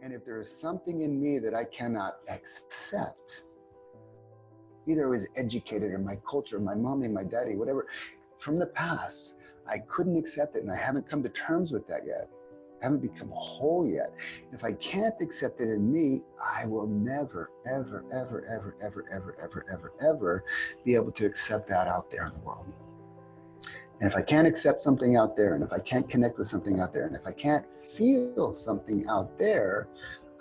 And if there is something in me that I cannot accept, either I was educated or my culture, my mommy, my daddy, whatever, from the past, I couldn't accept it, and I haven't come to terms with that yet. I haven't become whole yet. If I can't accept it in me, I will never, ever, ever, ever, ever, ever, ever, ever, ever be able to accept that out there in the world. And if I can't accept something out there, and if I can't connect with something out there, and if I can't feel something out there,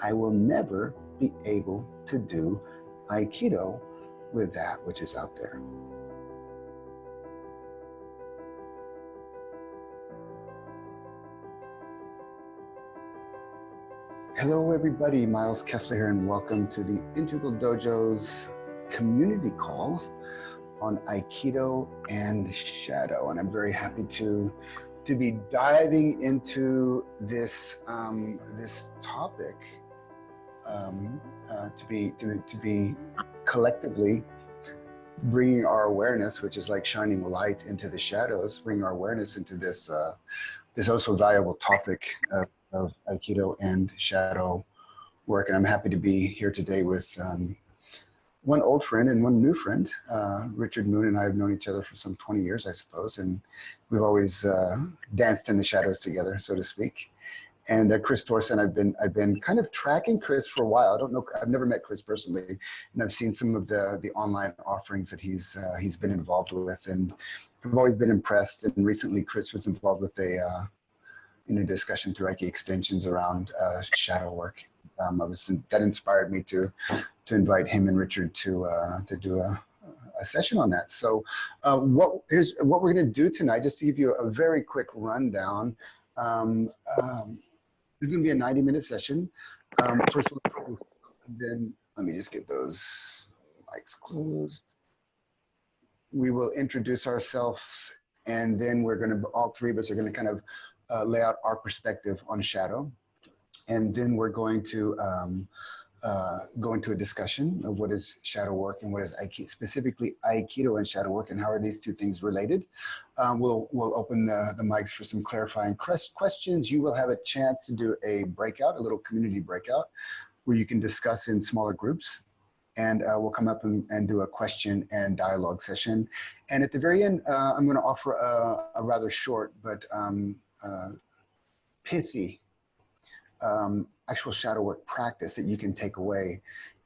I will never be able to do Aikido with that which is out there. Hello everybody, Miles Kessler here, and welcome to the Integral Dojo's community call on Aikido and Shadow. And I'm very happy to be diving into this this topic, to be collectively bringing our awareness, which is like shining light into the shadows, bringing our awareness into this this also valuable topic of Aikido and Shadow Work. And I'm happy to be here today with one old friend and one new friend. Richard Moon and I have known each other for some 20 years, I suppose, and we've always danced in the shadows together, so to speak. And Chris Thorsen, I've been kind of tracking Chris for a while. I don't know, I've never met Chris personally, and I've seen some of the online offerings that he's been involved with, and I've always been impressed. And recently, Chris was involved with in a discussion through Aiki Extensions around shadow work. That inspired me to invite him and Richard to do a session on that. So here's what we're going to do tonight, just to give you a very quick rundown. It's going to be a 90-minute session. First of all, then let me just get those mics closed. We will introduce ourselves, and then we're going to, all three of us are going to kind of lay out our perspective on shadow. And then we're going to go into a discussion of what is shadow work and what is Aikido, specifically Aikido and shadow work, and how are these two things related. We'll open the mics for some clarifying questions. You will have a chance to do a breakout, a little community breakout, where you can discuss in smaller groups. And we'll come up and do a question and dialogue session. And at the very end, I'm going to offer a rather short but pithy actual shadow work practice that you can take away.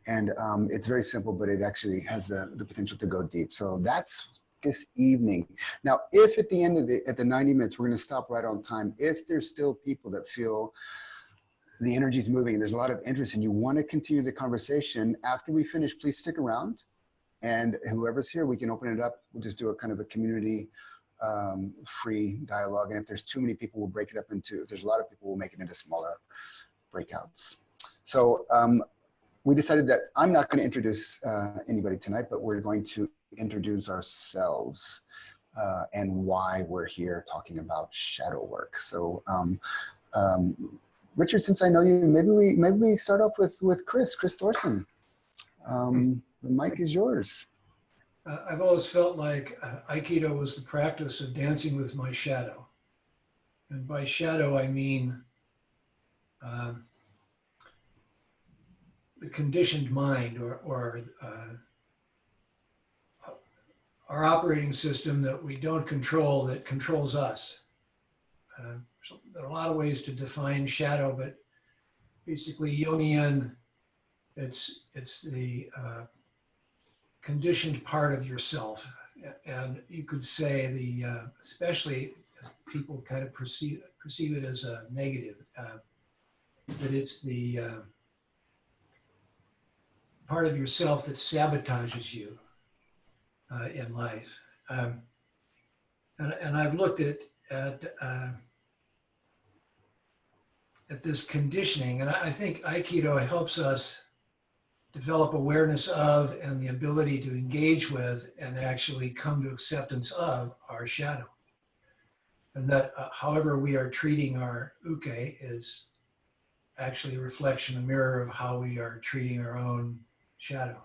And it's very simple, but it actually has the potential to go deep. So that's this evening. Now, if at the end of the 90 minutes, we're going to stop right on time. If there's still people that feel the energy is moving, there's a lot of interest, and you want to continue the conversation after we finish, please stick around. And whoever's here, we can open it up. We'll just do a kind of a community free dialogue. And if there's too many people, we'll break it up into, if there's a lot of people, we'll make it into smaller breakouts. So we decided that I'm not going to introduce anybody tonight, but we're going to introduce ourselves and why we're here talking about shadow work. So Richard, since I know you, maybe we start off with Chris Thorsen. The mic is yours. I've always felt like Aikido was the practice of dancing with my shadow. And by shadow, I mean the conditioned mind or our operating system that we don't control, that controls us. So there are a lot of ways to define shadow, but basically Jungian, it's the conditioned part of yourself. And you could say especially as people kind of perceive it as a negative, that it's the part of yourself that sabotages you in life. And I've looked at this conditioning, and I think Aikido helps us develop awareness of and the ability to engage with and actually come to acceptance of our shadow. And that however we are treating our uke is actually a reflection, a mirror of how we are treating our own shadow.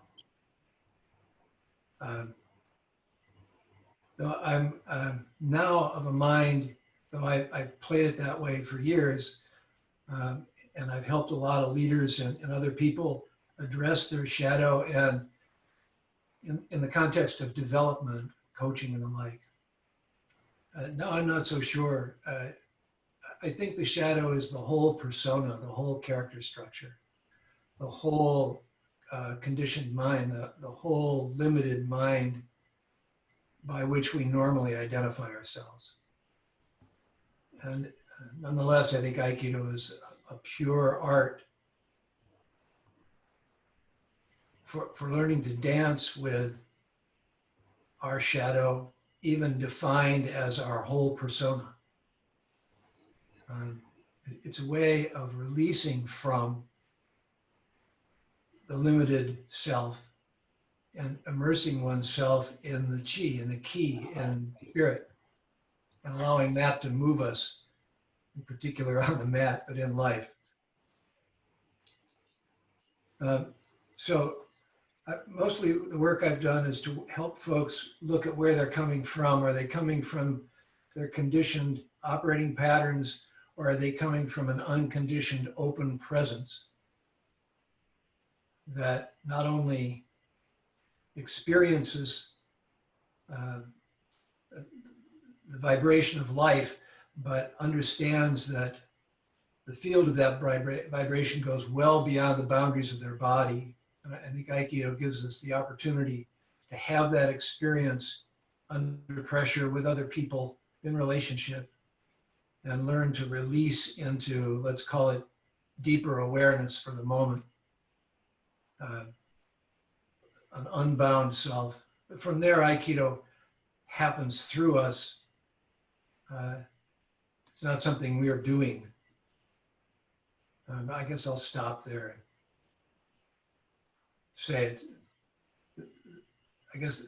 Though I'm now of a mind, though I've played it that way for years, and I've helped a lot of leaders and other people address their shadow and in the context of development, coaching and the like. No, I'm not so sure. I think the shadow is the whole persona, the whole character structure, the whole conditioned mind, the whole limited mind by which we normally identify ourselves. And nonetheless, I think Aikido is a pure art for learning to dance with our shadow, even defined as our whole persona. It's a way of releasing from the limited self and immersing oneself in the chi, in the ki, in spirit, and allowing that to move us, in particular on the mat, but in life. Mostly the work I've done is to help folks look at where they're coming from. Are they coming from their conditioned operating patterns, or are they coming from an unconditioned open presence that not only experiences the vibration of life, but understands that the field of that vibration goes well beyond the boundaries of their body. And I think Aikido gives us the opportunity to have that experience under pressure with other people in relationship and learn to release into, let's call it, deeper awareness for the moment, an unbound self. From there, Aikido happens through us. It's not something we are doing. I guess I'll stop there and say it. I guess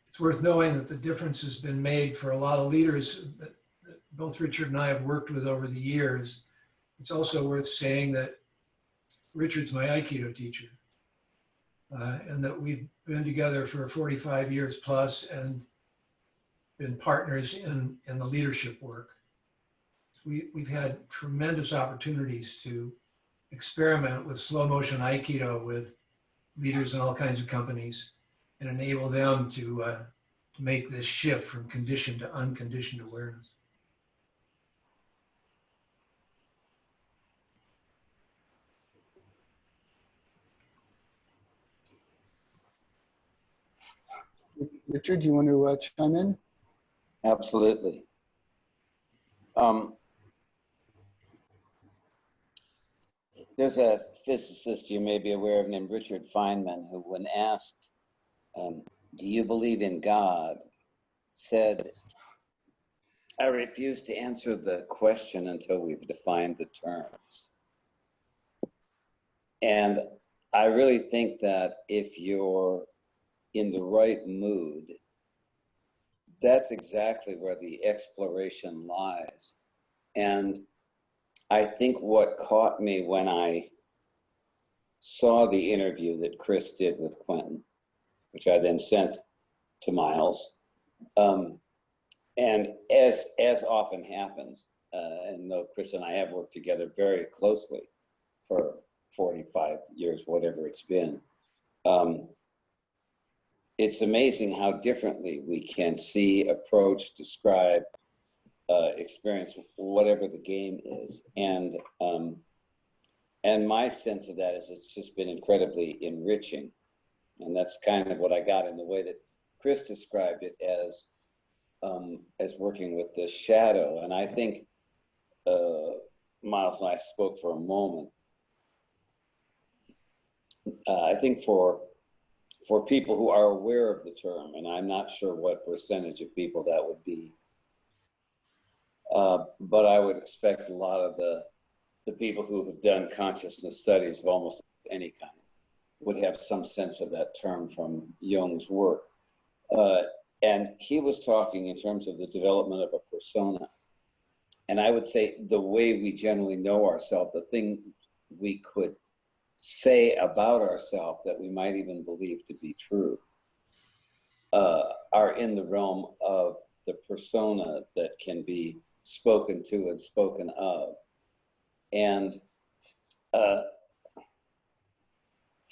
it's worth knowing that the difference has been made for a lot of leaders that both Richard and I have worked with over the years. It's also worth saying that Richard's my Aikido teacher, and that we've been together for 45 years plus and been partners in the leadership work. We've had tremendous opportunities to experiment with slow motion Aikido with leaders in all kinds of companies and enable them to make this shift from conditioned to unconditioned awareness. Richard, do you want to chime in? Absolutely. There's a physicist you may be aware of named Richard Feynman, who when asked, do you believe in God, said, I refuse to answer the question until we've defined the terms. And I really think that if you're in the right mood, that's exactly where the exploration lies. And I think what caught me when I saw the interview that Chris did with Quentin, which I then sent to Miles, and as often happens, and though Chris and I have worked together very closely for 45 years, whatever it's been, it's amazing how differently we can see, approach, describe, experience, whatever the game is. And my sense of that is it's just been incredibly enriching. And that's kind of what I got in the way that Chris described it as working with the shadow. And I think Miles and I spoke for a moment. I think for people who are aware of the term, and I'm not sure what percentage of people that would be, but I would expect a lot of the people who have done consciousness studies of almost any kind would have some sense of that term from Jung's work. And he was talking in terms of the development of a persona. And I would say the way we generally know ourselves, the thing we could say about ourselves that we might even believe to be true, are in the realm of the persona that can be spoken to and spoken of. And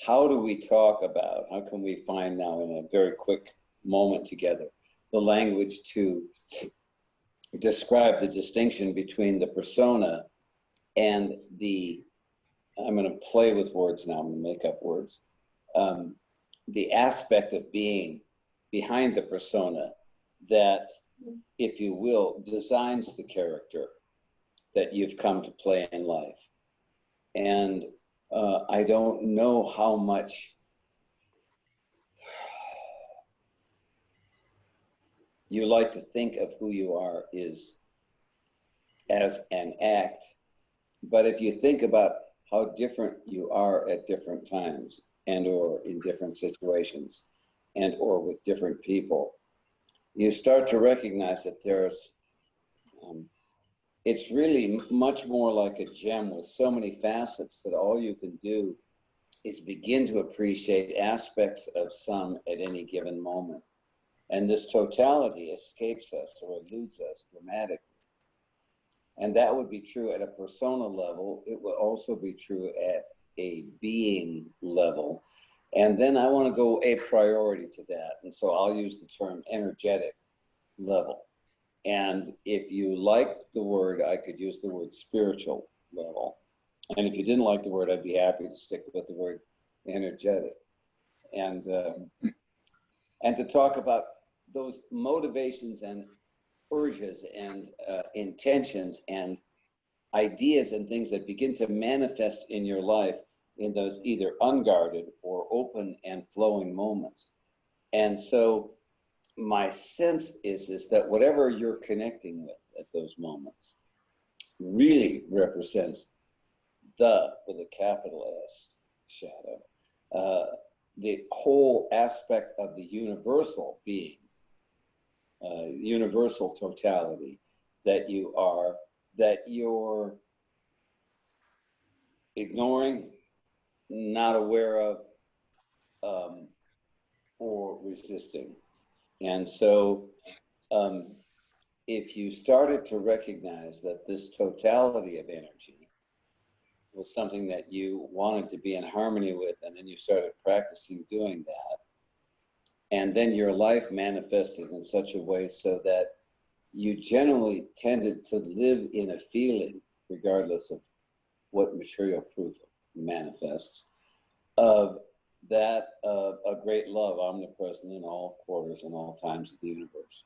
how do we talk about, how can we find now in a very quick moment together, the language to describe the distinction between the persona and the, I'm going to play with words now, I'm going to make up words, the aspect of being behind the persona that, if you will, designs the character that you've come to play in life. And I don't know how much you like to think of who you are is as an act, but if you think about how different you are at different times and or in different situations and or with different people, you start to recognize that there's, it's really much more like a gem with so many facets that all you can do is begin to appreciate aspects of some at any given moment. And this totality escapes us or eludes us dramatically. And that would be true at a persona level. It would also be true at a being level. And then I want to go a priority to that. And so I'll use the term energetic level. And if you like the word, I could use the word spiritual level. And if you didn't like the word, I'd be happy to stick with the word energetic. And to talk about those motivations and urges and intentions and ideas and things that begin to manifest in your life in those either unguarded or open and flowing moments. And so my sense is that whatever you're connecting with at those moments really represents the, with a capital S, shadow, the whole aspect of the universal being, universal totality that you are, that you're ignoring, not aware of, or resisting. And so if you started to recognize that this totality of energy was something that you wanted to be in harmony with, and then you started practicing doing that, and then your life manifested in such a way so that you generally tended to live in a feeling, regardless of what material proof manifests, of that of a great love omnipresent in all quarters and all times of the universe.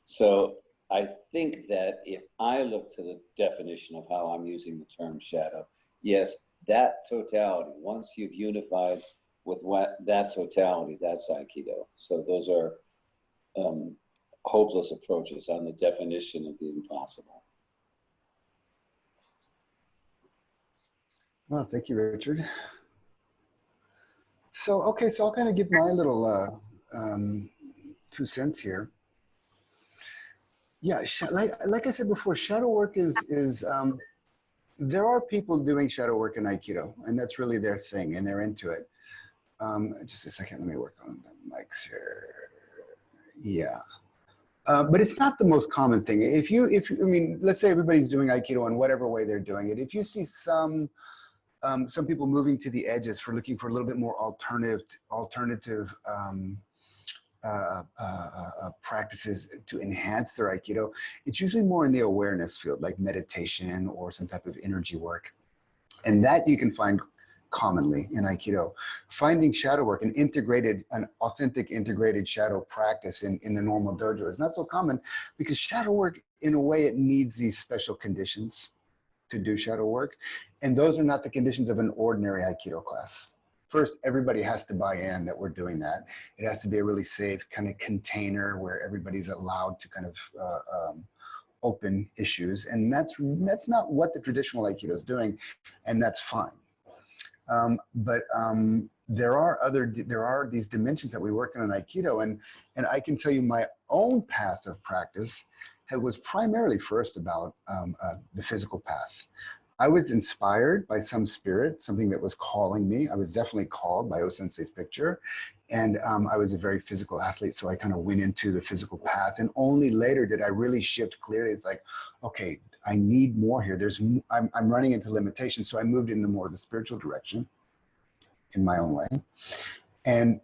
So I think that if I look to the definition of how I'm using the term shadow, yes, that totality, once you've unified with what that totality, that's Aikido. So those are hopeless approaches on the definition of the impossible. Well, thank you, Richard. So, okay, so I'll kind of give my little 2 cents here. Yeah, like I said before, shadow work is there are people doing shadow work in Aikido, and that's really their thing, and they're into it. Just a second, let me work on the mics here. Yeah. But it's not the most common thing. I mean, let's say everybody's doing Aikido in whatever way they're doing it. If you see some people moving to the edges for looking for a little bit more alternative practices to enhance their Aikido, it's usually more in the awareness field, like meditation or some type of energy work. And that you can find commonly in Aikido. Finding shadow work, an authentic integrated shadow practice in the normal dojo is not so common, because shadow work, in a way, it needs these special conditions to do shadow work. And those are not the conditions of an ordinary Aikido class. First, everybody has to buy in that we're doing that. It has to be a really safe kind of container where everybody's allowed to kind of open issues. And that's not what the traditional Aikido is doing, and that's fine. But there are these dimensions that we work on in Aikido, and I can tell you my own path of practice was primarily first about the physical path. I was inspired by some spirit, something that was calling me. I was definitely called by O-sensei's picture. And I was a very physical athlete, so I kind of went into the physical path. And only later did I really shift clearly. It's like, okay, I need more here. I'm running into limitations. So I moved into more of the spiritual direction in my own way. And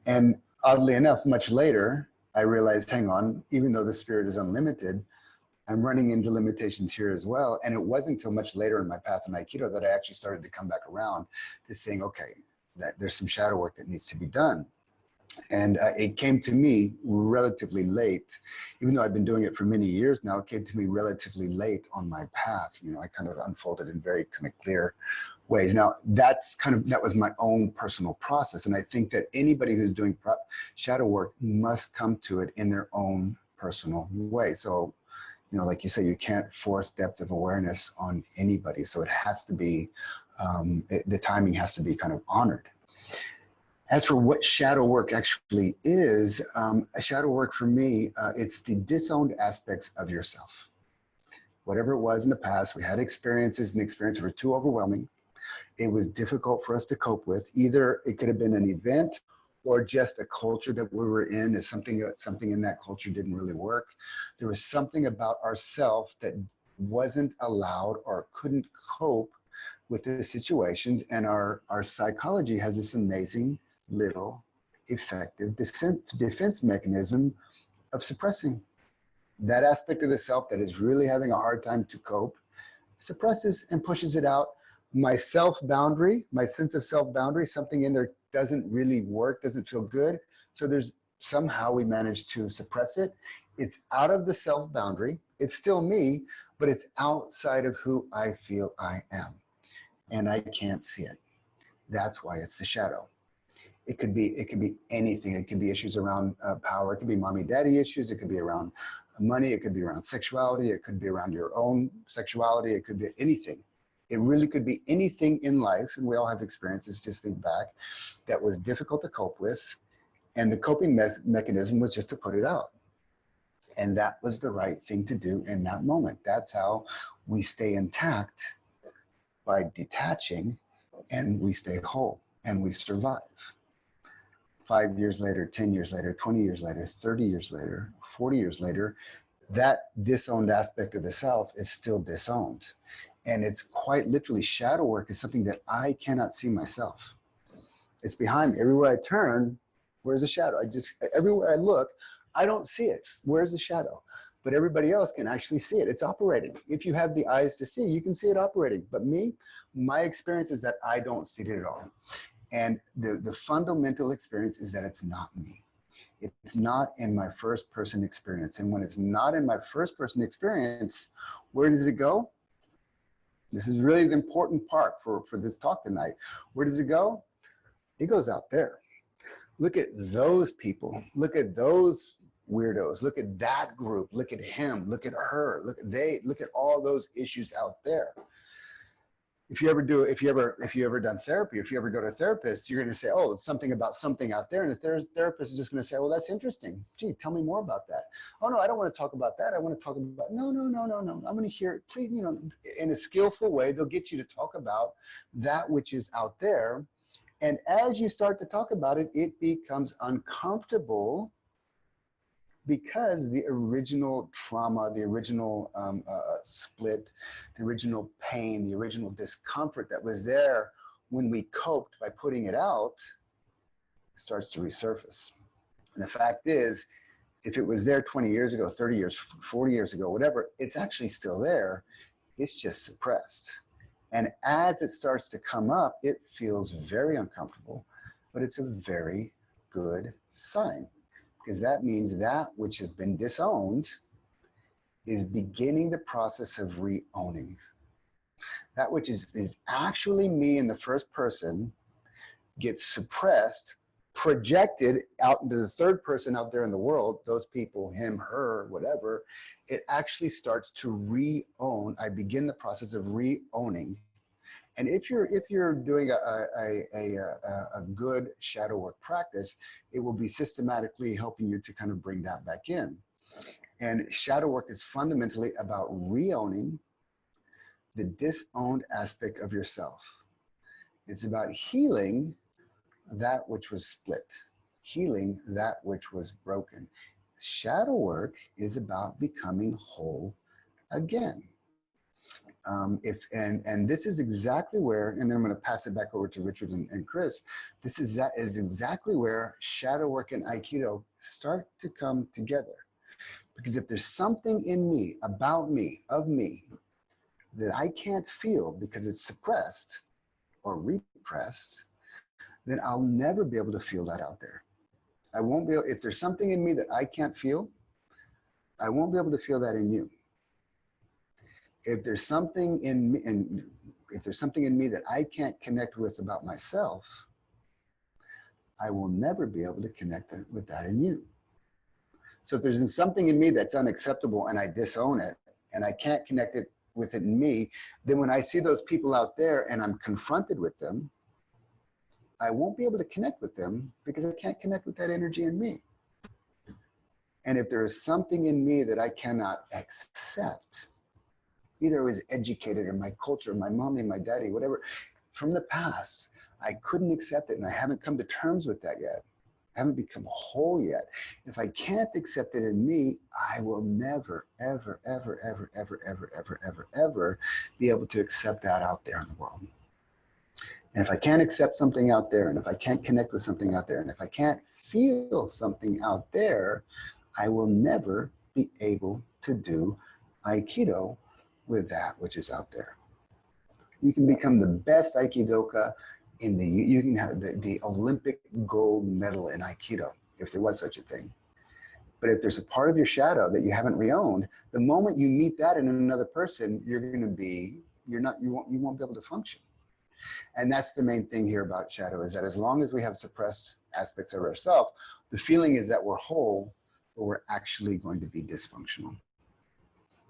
oddly enough, much later, I realized, hang on, even though the spirit is unlimited, I'm running into limitations here as well. And it wasn't until much later in my path in Aikido that I actually started to come back around to saying, okay, that there's some shadow work that needs to be done. And it came to me relatively late, even though I've been doing it for many years now. It came to me relatively late on my path. You know, I kind of unfolded in very kind of clear ways. Now, that was my own personal process. And I think that anybody who's doing shadow work must come to it in their own personal way. So, you know, like you say, you can't force depth of awareness on anybody. So it has to be, the timing has to be kind of honored. As for what shadow work actually is, shadow work for me, it's the disowned aspects of yourself. Whatever it was in the past, we had experiences and the experiences were too overwhelming. It was difficult for us to cope with. Either it could have been an event or just a culture that we were in, is something in that culture didn't really work. There was something about ourself that wasn't allowed or couldn't cope with the situations. And our psychology has this amazing little effective defense mechanism of suppressing that aspect of the self that is really having a hard time to cope, suppresses and pushes it out. My self boundary, my sense of self boundary, something in there doesn't really work, doesn't feel good. So there's somehow we manage to suppress it. It's out of the self boundary. It's still me, but it's outside of who I feel I am. And I can't see it. That's why it's the shadow. It could be anything. It could be issues around power. It could be mommy daddy issues. It could be around money. It could be around sexuality. It could be around your own sexuality. It could be anything. It really could be anything in life, and we all have experiences, just think back, that was difficult to cope with, and the coping mechanism was just to put it out. And that was the right thing to do in that moment. That's how we stay intact, by detaching, and we stay whole, and we survive. 5 years later, 10 years later, 20 years later, 30 years later, 40 years later, that disowned aspect of the self is still disowned. And it's quite literally, shadow work is something that I cannot see myself. It's behind me. Everywhere I turn, where's the shadow? Everywhere I look, I don't see it. Where's the shadow? But everybody else can actually see it. It's operating. If you have the eyes to see, you can see it operating. But me, my experience is that I don't see it at all. And the fundamental experience is that it's not me. It's not in my first person experience. And when it's not in my first person experience, where does it go? This is really the important part for this talk tonight. Where does it go? It goes out there. Look at those people. Look at those weirdos. Look at that group. Look at him. Look at her. Look at all those issues out there. If you ever done therapy, if you ever go to a therapist, you're going to say, oh, it's something about something out there. And the therapist is just going to say, well, that's interesting. Gee, tell me more about that. Oh, no, I don't want to talk about that. I want to talk about, no. I'm going to hear it. Please, in a skillful way, they'll get you to talk about that which is out there. And as you start to talk about it, it becomes uncomfortable, because the original trauma, the original split, the original pain, the original discomfort that was there when we coped by putting it out starts to resurface. And the fact is, if it was there 20 years ago, 30 years, 40 years ago, whatever, it's actually still there. It's just suppressed. And as it starts to come up, it feels very uncomfortable, but it's a very good sign. Because that means that which has been disowned is beginning the process of re-owning. That which is actually me in the first person gets suppressed, projected out into the third person out there in the world, those people, him, her, whatever. It actually starts to re-own. I begin the process of re-owning. And if you're doing a good shadow work practice, it will be systematically helping you to kind of bring that back in. And shadow work is fundamentally about re-owning the disowned aspect of yourself. It's about healing that which was split, healing that which was broken. Shadow work is about becoming whole again. And this is exactly where, and then I'm going to pass it back over to Richard and Chris. This is exactly where shadow work and Aikido start to come together. Because if there's something in me, about me, of me, that I can't feel because it's suppressed or repressed, then I'll never be able to feel that out there. I won't be able, if there's something in me that I can't feel, I won't be able to feel that in you. If there's something in me, and if there's something in me that I can't connect with about myself, I will never be able to connect with that in you. So if there's something in me that's unacceptable and I disown it and I can't connect it with it in me, then when I see those people out there and I'm confronted with them, I won't be able to connect with them because I can't connect with that energy in me. And if there is something in me that I cannot accept, either I was educated or my culture, my mommy, my daddy, whatever, from the past, I couldn't accept it and I haven't come to terms with that yet. I haven't become whole yet. If I can't accept it in me, I will never, ever, ever, ever, ever, ever, ever, ever, ever be able to accept that out there in the world. And if I can't accept something out there, and if I can't connect with something out there, and if I can't feel something out there, I will never be able to do Aikido with that which is out there. You can become the best Aikidoka you can have the Olympic gold medal in Aikido, if there was such a thing. But if there's a part of your shadow that you haven't reowned, the moment you meet that in another person, you won't be able to function. And that's the main thing here about shadow, is that as long as we have suppressed aspects of ourselves, the feeling is that we're whole, but we're actually going to be dysfunctional.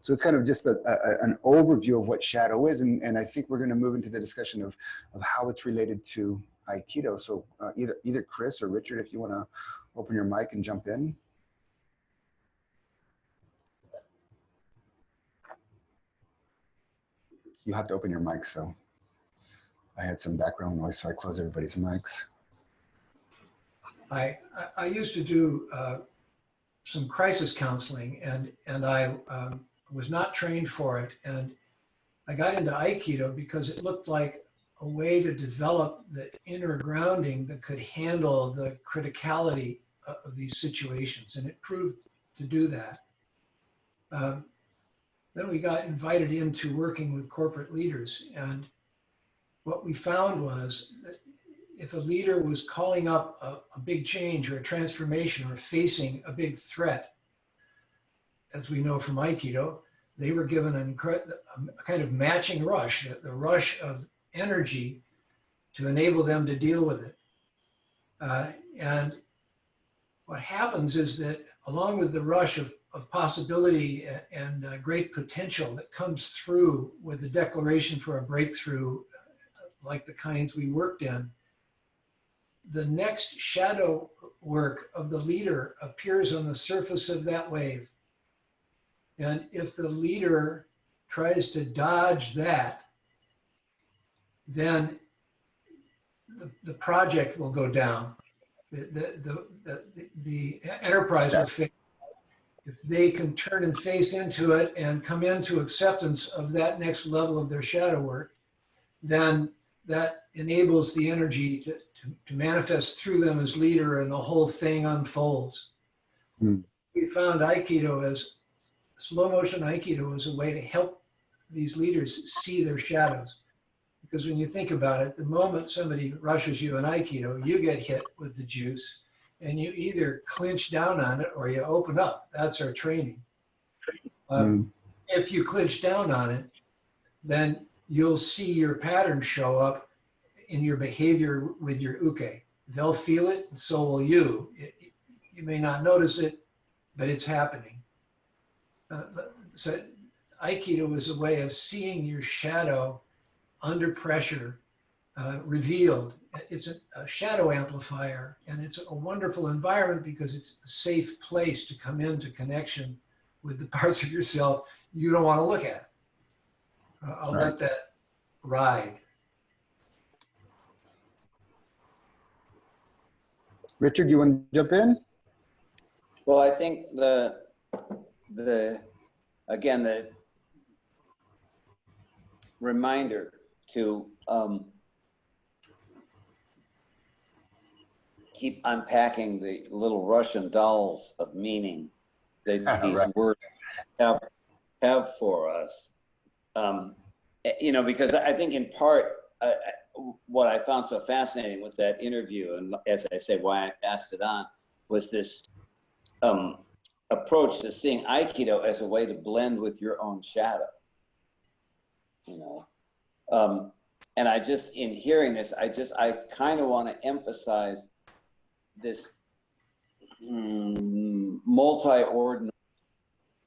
So it's kind of just an overview of what shadow is, and I think we're going to move into the discussion of how it's related to Aikido. So either Chris or Richard, if you want to open your mic and jump in. You have to open your mic, so I had some background noise, so I closed everybody's mics. I used to do some crisis counseling, and I was not trained for it. And I got into Aikido because it looked like a way to develop the inner grounding that could handle the criticality of these situations. And it proved to do that. Then we got invited into working with corporate leaders. And what we found was that if a leader was calling up a big change or a transformation or facing a big threat, as we know from Aikido, they were given a kind of matching rush, the rush of energy to enable them to deal with it. And what happens is that along with the rush of possibility and great potential that comes through with the declaration for a breakthrough, like the kinds we worked in, the next shadow work of the leader appears on the surface of that wave. And if the leader tries to dodge that, then the project will go down. The enterprise will fail. If they can turn and face into it and come into acceptance of that next level of their shadow work, then that enables the energy to manifest through them as leader, and the whole thing unfolds. We found Aikido as slow motion Aikido as a way to help these leaders see their shadows. Because when you think about it, the moment somebody rushes you in Aikido, you get hit with the juice and you either clinch down on it or you open up. That's our training. If you clinch down on it, then you'll see your pattern show up in your behavior with your uke. They'll feel it, and so will you. You may not notice it, but it's happening. So Aikido is a way of seeing your shadow under pressure, revealed. It's a shadow amplifier, and it's a wonderful environment because it's a safe place to come into connection with the parts of yourself you don't want to look at. I'll let that ride. Richard, you want to jump in? Well, I think again, the reminder to keep unpacking the little Russian dolls of meaning that these Right. words have for us. You know, because I think in part, what I found so fascinating with that interview, and as I say, why I passed it on, was this approach to seeing Aikido as a way to blend with your own shadow. You know, and I just, in hearing this, I kind of want to emphasize this multi-ordinal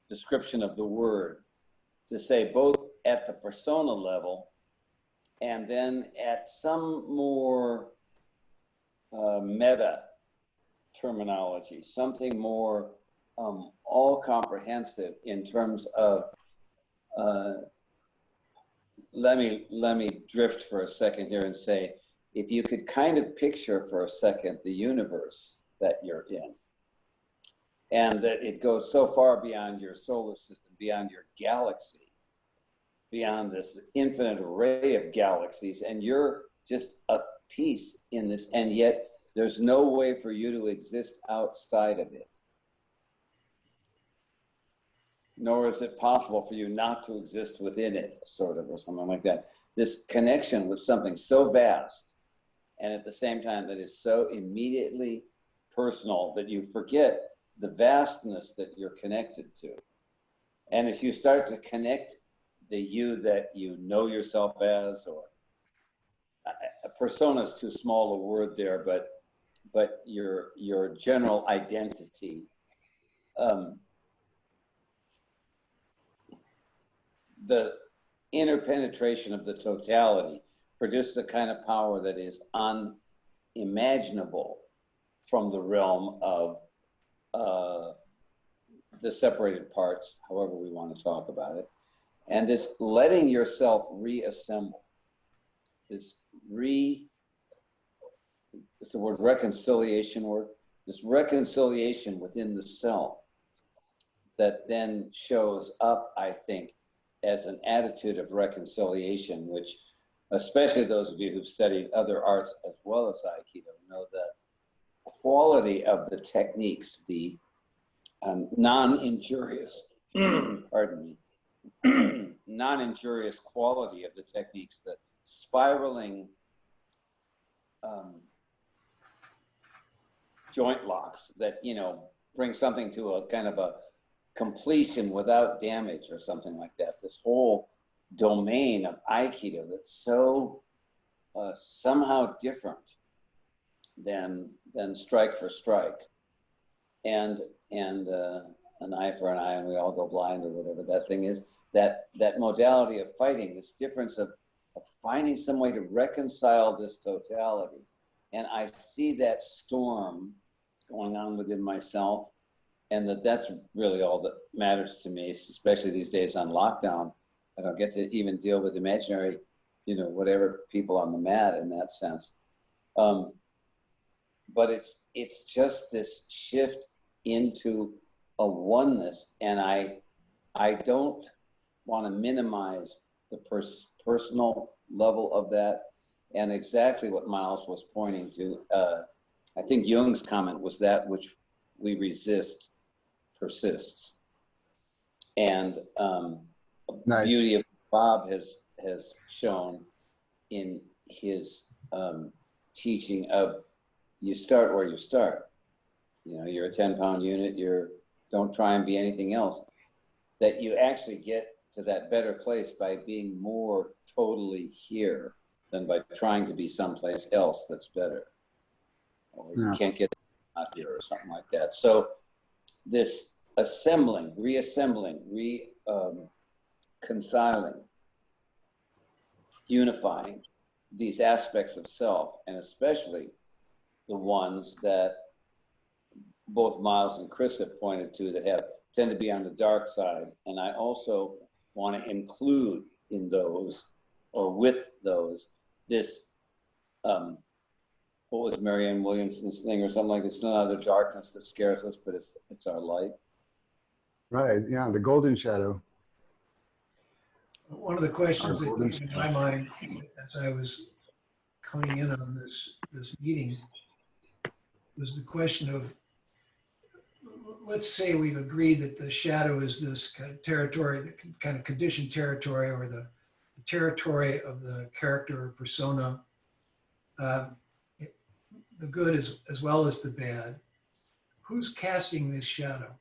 description of the word, to say both at the persona level and then at some more meta terminology, something more all comprehensive in terms of let me drift for a second here and say, if you could kind of picture for a second the universe that you're in, and that it goes so far beyond your solar system, beyond your galaxy, beyond this infinite array of galaxies, and you're just a piece in this, and yet there's no way for you to exist outside of it. Nor is it possible for you not to exist within it, sort of, or something like that. This connection with something so vast, and at the same time that is so immediately personal that you forget the vastness that you're connected to. And as you start to connect the you that you know yourself as, or a persona is too small a word there, but your general identity, the interpenetration of the totality produces a kind of power that is unimaginable from the realm of the separated parts, however we want to talk about it. And this letting yourself reassemble, it's the word reconciliation work, this reconciliation within the self that then shows up, I think, as an attitude of reconciliation, which especially those of you who've studied other arts as well as Aikido know the quality of the techniques, the non-injurious, pardon me, non-injurious quality of the techniques, the spiraling joint locks that, you know, bring something to a kind of a completion without damage or something like that. This whole domain of Aikido that's so somehow different than strike for strike, and an eye for an eye and we all go blind, or whatever that thing is, that modality of fighting, this difference of finding some way to reconcile this totality. And I see that storm going on within myself, and that's really all that matters to me, especially these days on lockdown. I don't get to even deal with imaginary, you know, whatever people on the mat in that sense. But it's just this shift into a oneness, and I don't want to minimize the personal level of that, and exactly what Miles was pointing to. I think Jung's comment was that which we resist persists, and Nice. beauty of Bob has shown in his teaching of, you start where you start. You know, you're a 10-pound unit, don't try and be anything else. That you actually get to that better place by being more totally here than by trying to be someplace else that's better. Or you can't get out here or something like that. So this assembling, reassembling, reconciling, unifying these aspects of self, and especially the ones that both Miles and Chris have pointed to that tend to be on the dark side. And I also want to include in those or with those. This, what was Marianne Williamson's thing or something like this? It's not the darkness that scares us, but it's our light. Right. Yeah. The golden shadow. One of the questions that golden came to my mind as I was coming in on this meeting was the question of, let's say we've agreed that the shadow is this kind of territory, kind of conditioned territory, or the territory of the character or persona, the good as well as the bad. Who's casting this shadow?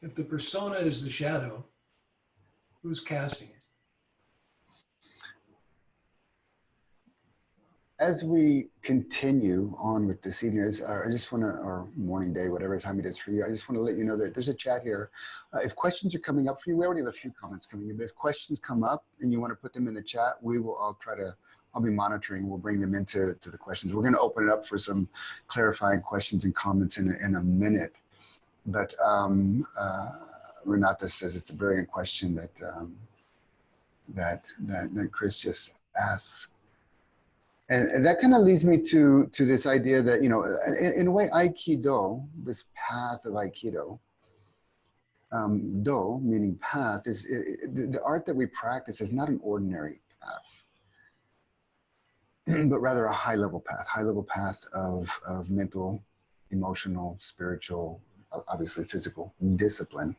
If the persona is the shadow, who's casting it? As we continue on with this evening, I just want to, or morning, day, whatever time it is for you, I just want to let you know that there's a chat here. If questions are coming up for you, we already have a few comments coming in, but if questions come up and you want to put them in the chat, I'll be monitoring, we'll bring them into the questions. We're going to open it up for some clarifying questions and comments in a minute. But Renata says it's a brilliant question that Chris just asks. And that kind of leads me to this idea that, you know, in a way, Aikido, this path of Aikido, Do, meaning path, is the art that we practice is not an ordinary path, but rather a high-level path of mental, emotional, spiritual, obviously physical discipline.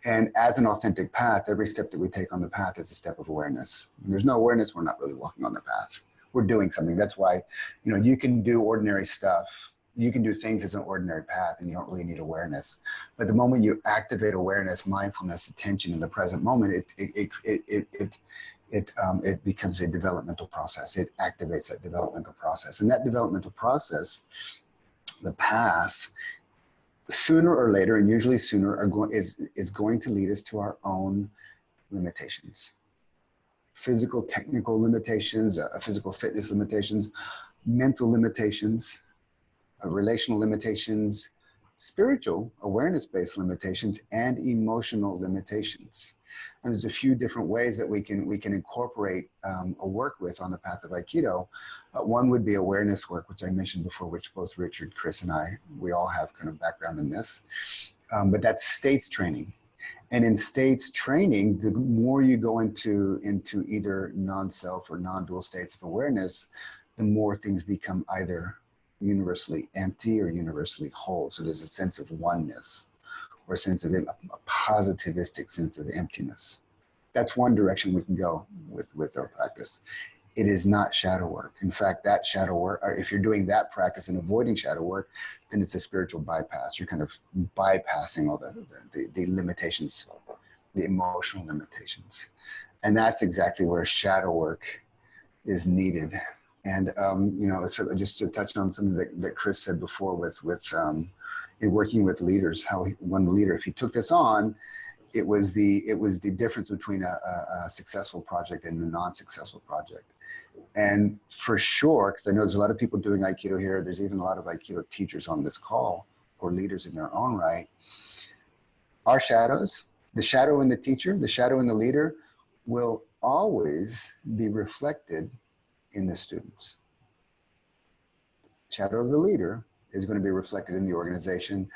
And as an authentic path, every step that we take on the path is a step of awareness. When there's no awareness, we're not really walking on the path. We're doing something. That's why, you know, you can do ordinary stuff. You can do things as an ordinary path and you don't really need awareness. But the moment you activate awareness, mindfulness, attention in the present moment, it becomes a developmental process. It activates that developmental process. And that developmental process, the path, sooner or later, and usually sooner, is going to lead us to our own limitations. Physical, technical limitations, physical fitness limitations, mental limitations, relational limitations, spiritual awareness-based limitations, and emotional limitations. And there's a few different ways that we can incorporate a work with on the path of Aikido. One would be awareness work, which I mentioned before, which both Richard, Chris, and we all have kind of background in this. But that's states training. And in states training, the more you go into either non-self or non-dual states of awareness, the more things become either universally empty or universally whole. So there's a sense of oneness, or a sense of a positivistic sense of emptiness. That's one direction we can go with our practice. It is not shadow work. In fact, that shadow work, or if you're doing that practice and avoiding shadow work, then it's a spiritual bypass. You're kind of bypassing all the limitations, the emotional limitations. And that's exactly where shadow work is needed. And, you know, so just to touch on something that Chris said before with in working with leaders, how one leader, if he took this on, it was the difference between a successful project and a non-successful project. And for sure, because I know there's a lot of people doing Aikido here, there's even a lot of Aikido teachers on this call, or leaders in their own right. Our shadows, the shadow in the teacher, the shadow in the leader, will always be reflected in the students. Shadow of the leader is going to be reflected in the organization.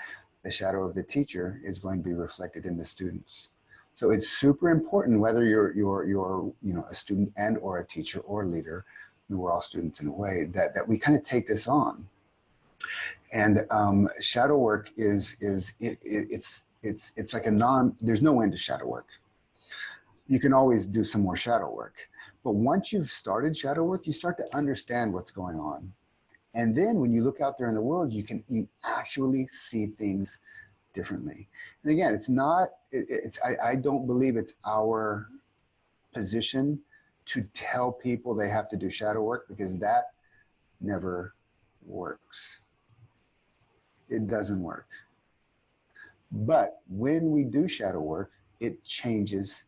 The shadow of the teacher is going to be reflected in the students. So it's super important whether you're you know, a student and or a teacher or a leader, and we're all students in a way, that we kind of take this on. And shadow work it's like there's no end to shadow work. You can always do some more shadow work, but once you've started shadow work, you start to understand what's going on. And then when you look out there in the world, you actually see things differently. And again, I don't believe it's our position to tell people they have to do shadow work, because that never works. It doesn't work. But when we do shadow work, it changes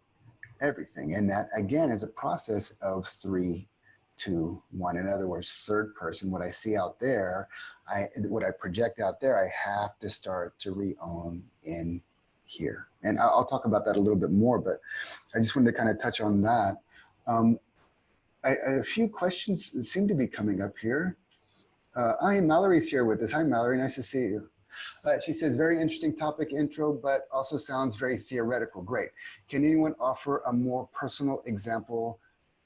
everything. And that, again, is a process of 3, 2, 1. In other words, third person, what I see out there, what I project out there, I have to start to re-own in here. And I'll talk about that a little bit more, but I just wanted to kind of touch on that. A few questions seem to be coming up here. Mallory's here with us. Hi, Mallory. Nice to see you. She says, very interesting topic intro, but also sounds very theoretical. Great. Can anyone offer a more personal example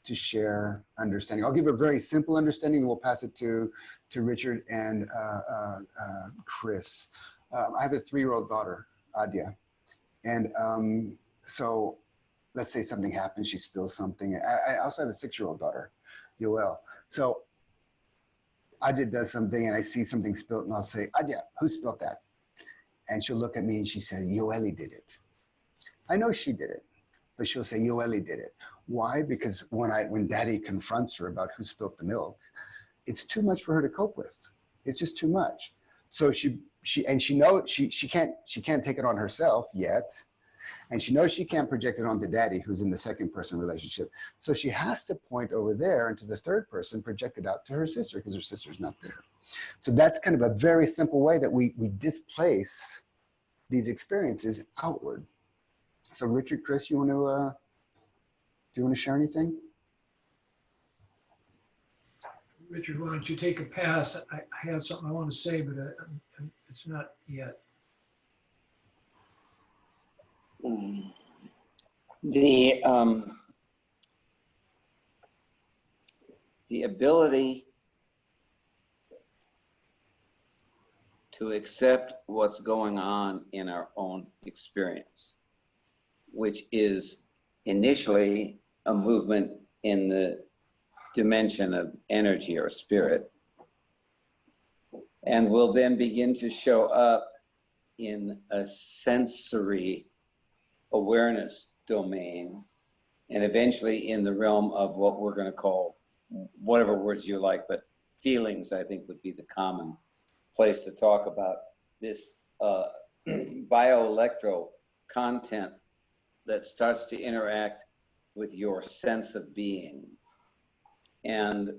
to share understanding? I'll give a very simple understanding, and we'll pass it to Richard and Chris. I have a 3-year-old daughter, Adia. And so let's say something happens, she spills something. I also have a 6-year-old daughter, Yoel. So Adia does something and I see something spilled and I'll say, Adia, who spilled that? And she'll look at me and she says, Yoeli did it. I know she did it, but she'll say, Yoeli did it. Why? Because when daddy confronts her about who spilled the milk, it's too much for her to cope with. It's just too much. So she knows she can't take it on herself yet. And she knows she can't project it onto daddy, who's in the second person relationship. So she has to point over there into the third person, project it out to her sister because her sister's not there. So that's kind of a very simple way that we displace these experiences outward. So Richard, Chris, do you want to share anything? Richard, why don't you take a pass? I have something I want to say, but it's not yet. The ability to accept what's going on in our own experience, which is initially a movement in the dimension of energy or spirit, and will then begin to show up in a sensory awareness domain, and eventually in the realm of what we're going to call, whatever words you like, but feelings, I think, would be the common place to talk about this bioelectro content that starts to interact with your sense of being. And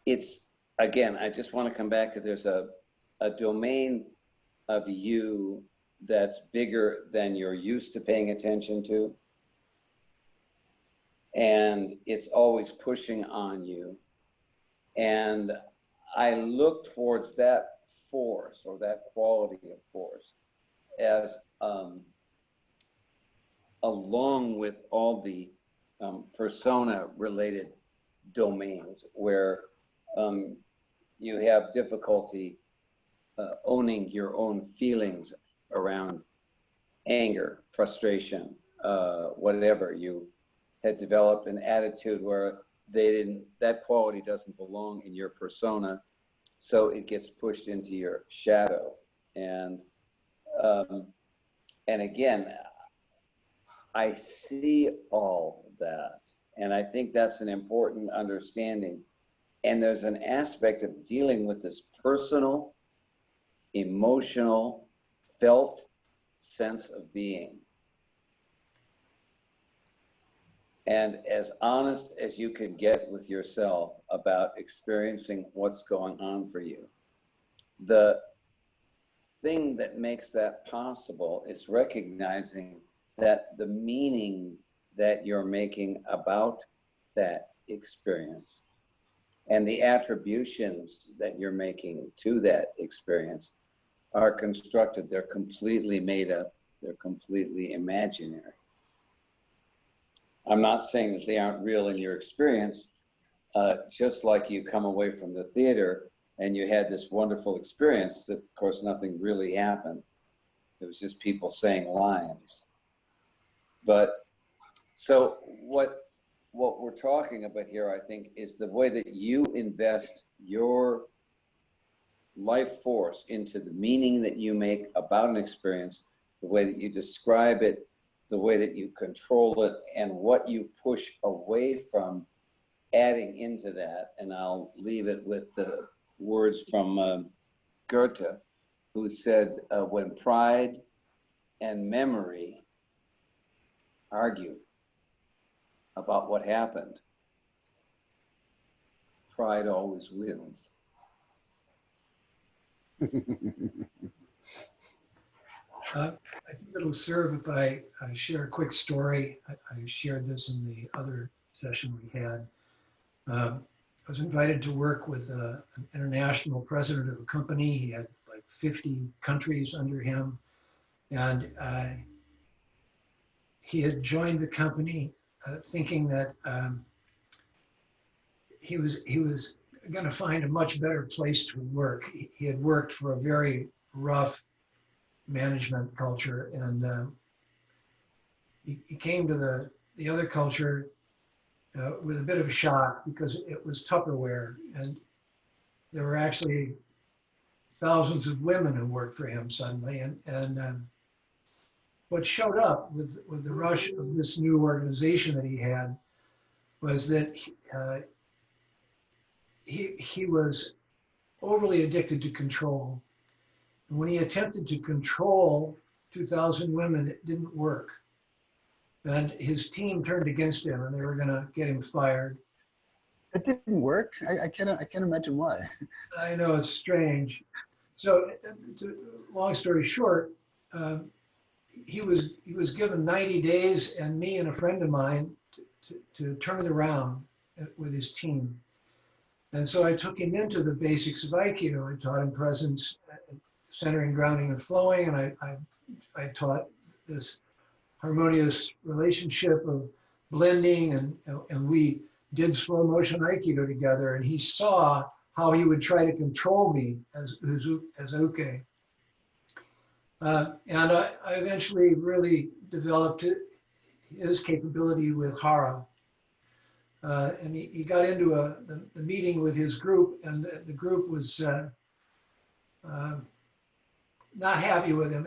it's, again, I just want to come back to there's a domain of you that's bigger than you're used to paying attention to. And it's always pushing on you. And I look towards that force or that quality of force as along with all the persona related domains where you have difficulty owning your own feelings around anger, frustration, whatever. You had developed an attitude where that quality doesn't belong in your persona, so it gets pushed into your shadow. And again, I see all that, and I think that's an important understanding. And there's an aspect of dealing with this personal, emotional, felt sense of being. And as honest as you can get with yourself about experiencing what's going on for you. The thing that makes that possible is recognizing that the meaning that you're making about that experience and the attributions that you're making to that experience are constructed. They're completely made up. They're completely imaginary. I'm not saying that they aren't real in your experience, just like you come away from the theater and you had this wonderful experience that, of course, nothing really happened. It was just people saying lines. But so what we're talking about here, I think, is the way that you invest your life force into the meaning that you make about an experience, the way that you describe it, the way that you control it, and what you push away from adding into that. And I'll leave it with the words from Goethe, who said, when pride and memory argue about what happened, pride always wins. I think it'll serve if I share a quick story. I shared this in the other session we had. I was invited to work with an international president of a company. He had like 50 countries under him. And he had joined the company thinking that he was going to find a much better place to work. He had worked for a very rough management culture, and he came to the other culture with a bit of a shock because it was Tupperware, and there were actually thousands of women who worked for him suddenly, and what showed up with the rush of this new organization that he had was that he was overly addicted to control. And when he attempted to control 2,000 women, it didn't work. And his team turned against him, and they were going to get him fired. It didn't work. I can't imagine why. I know, it's strange. So, long story short, he was given 90 days, and me and a friend of mine to turn it around with his team. And so I took him into the basics of Aikido. I taught him presence, centering, grounding, and flowing, and I taught this harmonious relationship of blending, and we did slow motion Aikido together, and he saw how he would try to control me as uke. And I eventually really developed his capability with hara. And he got into the meeting with his group, and the group was not happy with him.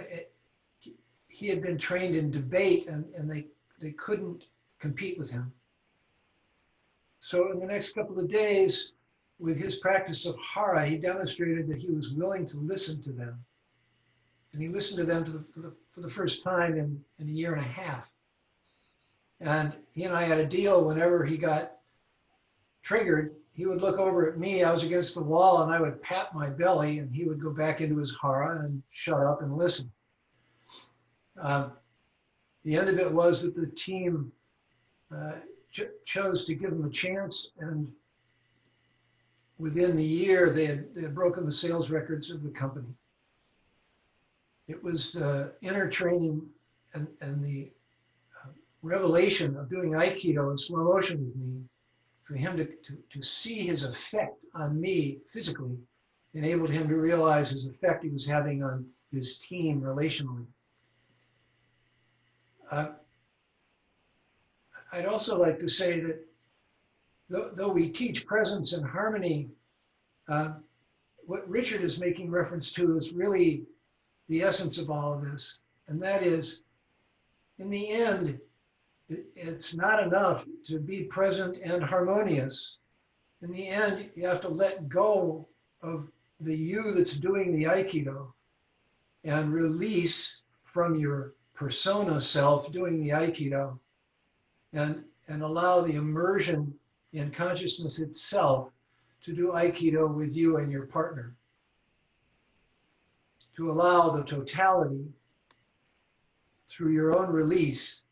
He had been trained in debate, and they couldn't compete with him. So in the next couple of days, with his practice of hara, he demonstrated that he was willing to listen to them. And he listened to them for the first time in a year and a half. And he and I had a deal. Whenever he got triggered, he would look over at me. I was against the wall, and I would pat my belly, and he would go back into his hara and shut up and listen. The end of it was that the team chose to give him a chance, and within the year, they had broken the sales records of the company. It was the inner training and the revelation of doing Aikido in slow motion with me, for him to see his effect on me physically, enabled him to realize his effect he was having on his team relationally. I'd also like to say that though we teach presence and harmony, what Richard is making reference to is really the essence of all of this. And that is, in the end, it's not enough to be present and harmonious. In the end, you have to let go of the you that's doing the Aikido and release from your persona self doing the Aikido, and allow the immersion in consciousness itself to do Aikido with you and your partner. To allow the totality through your own release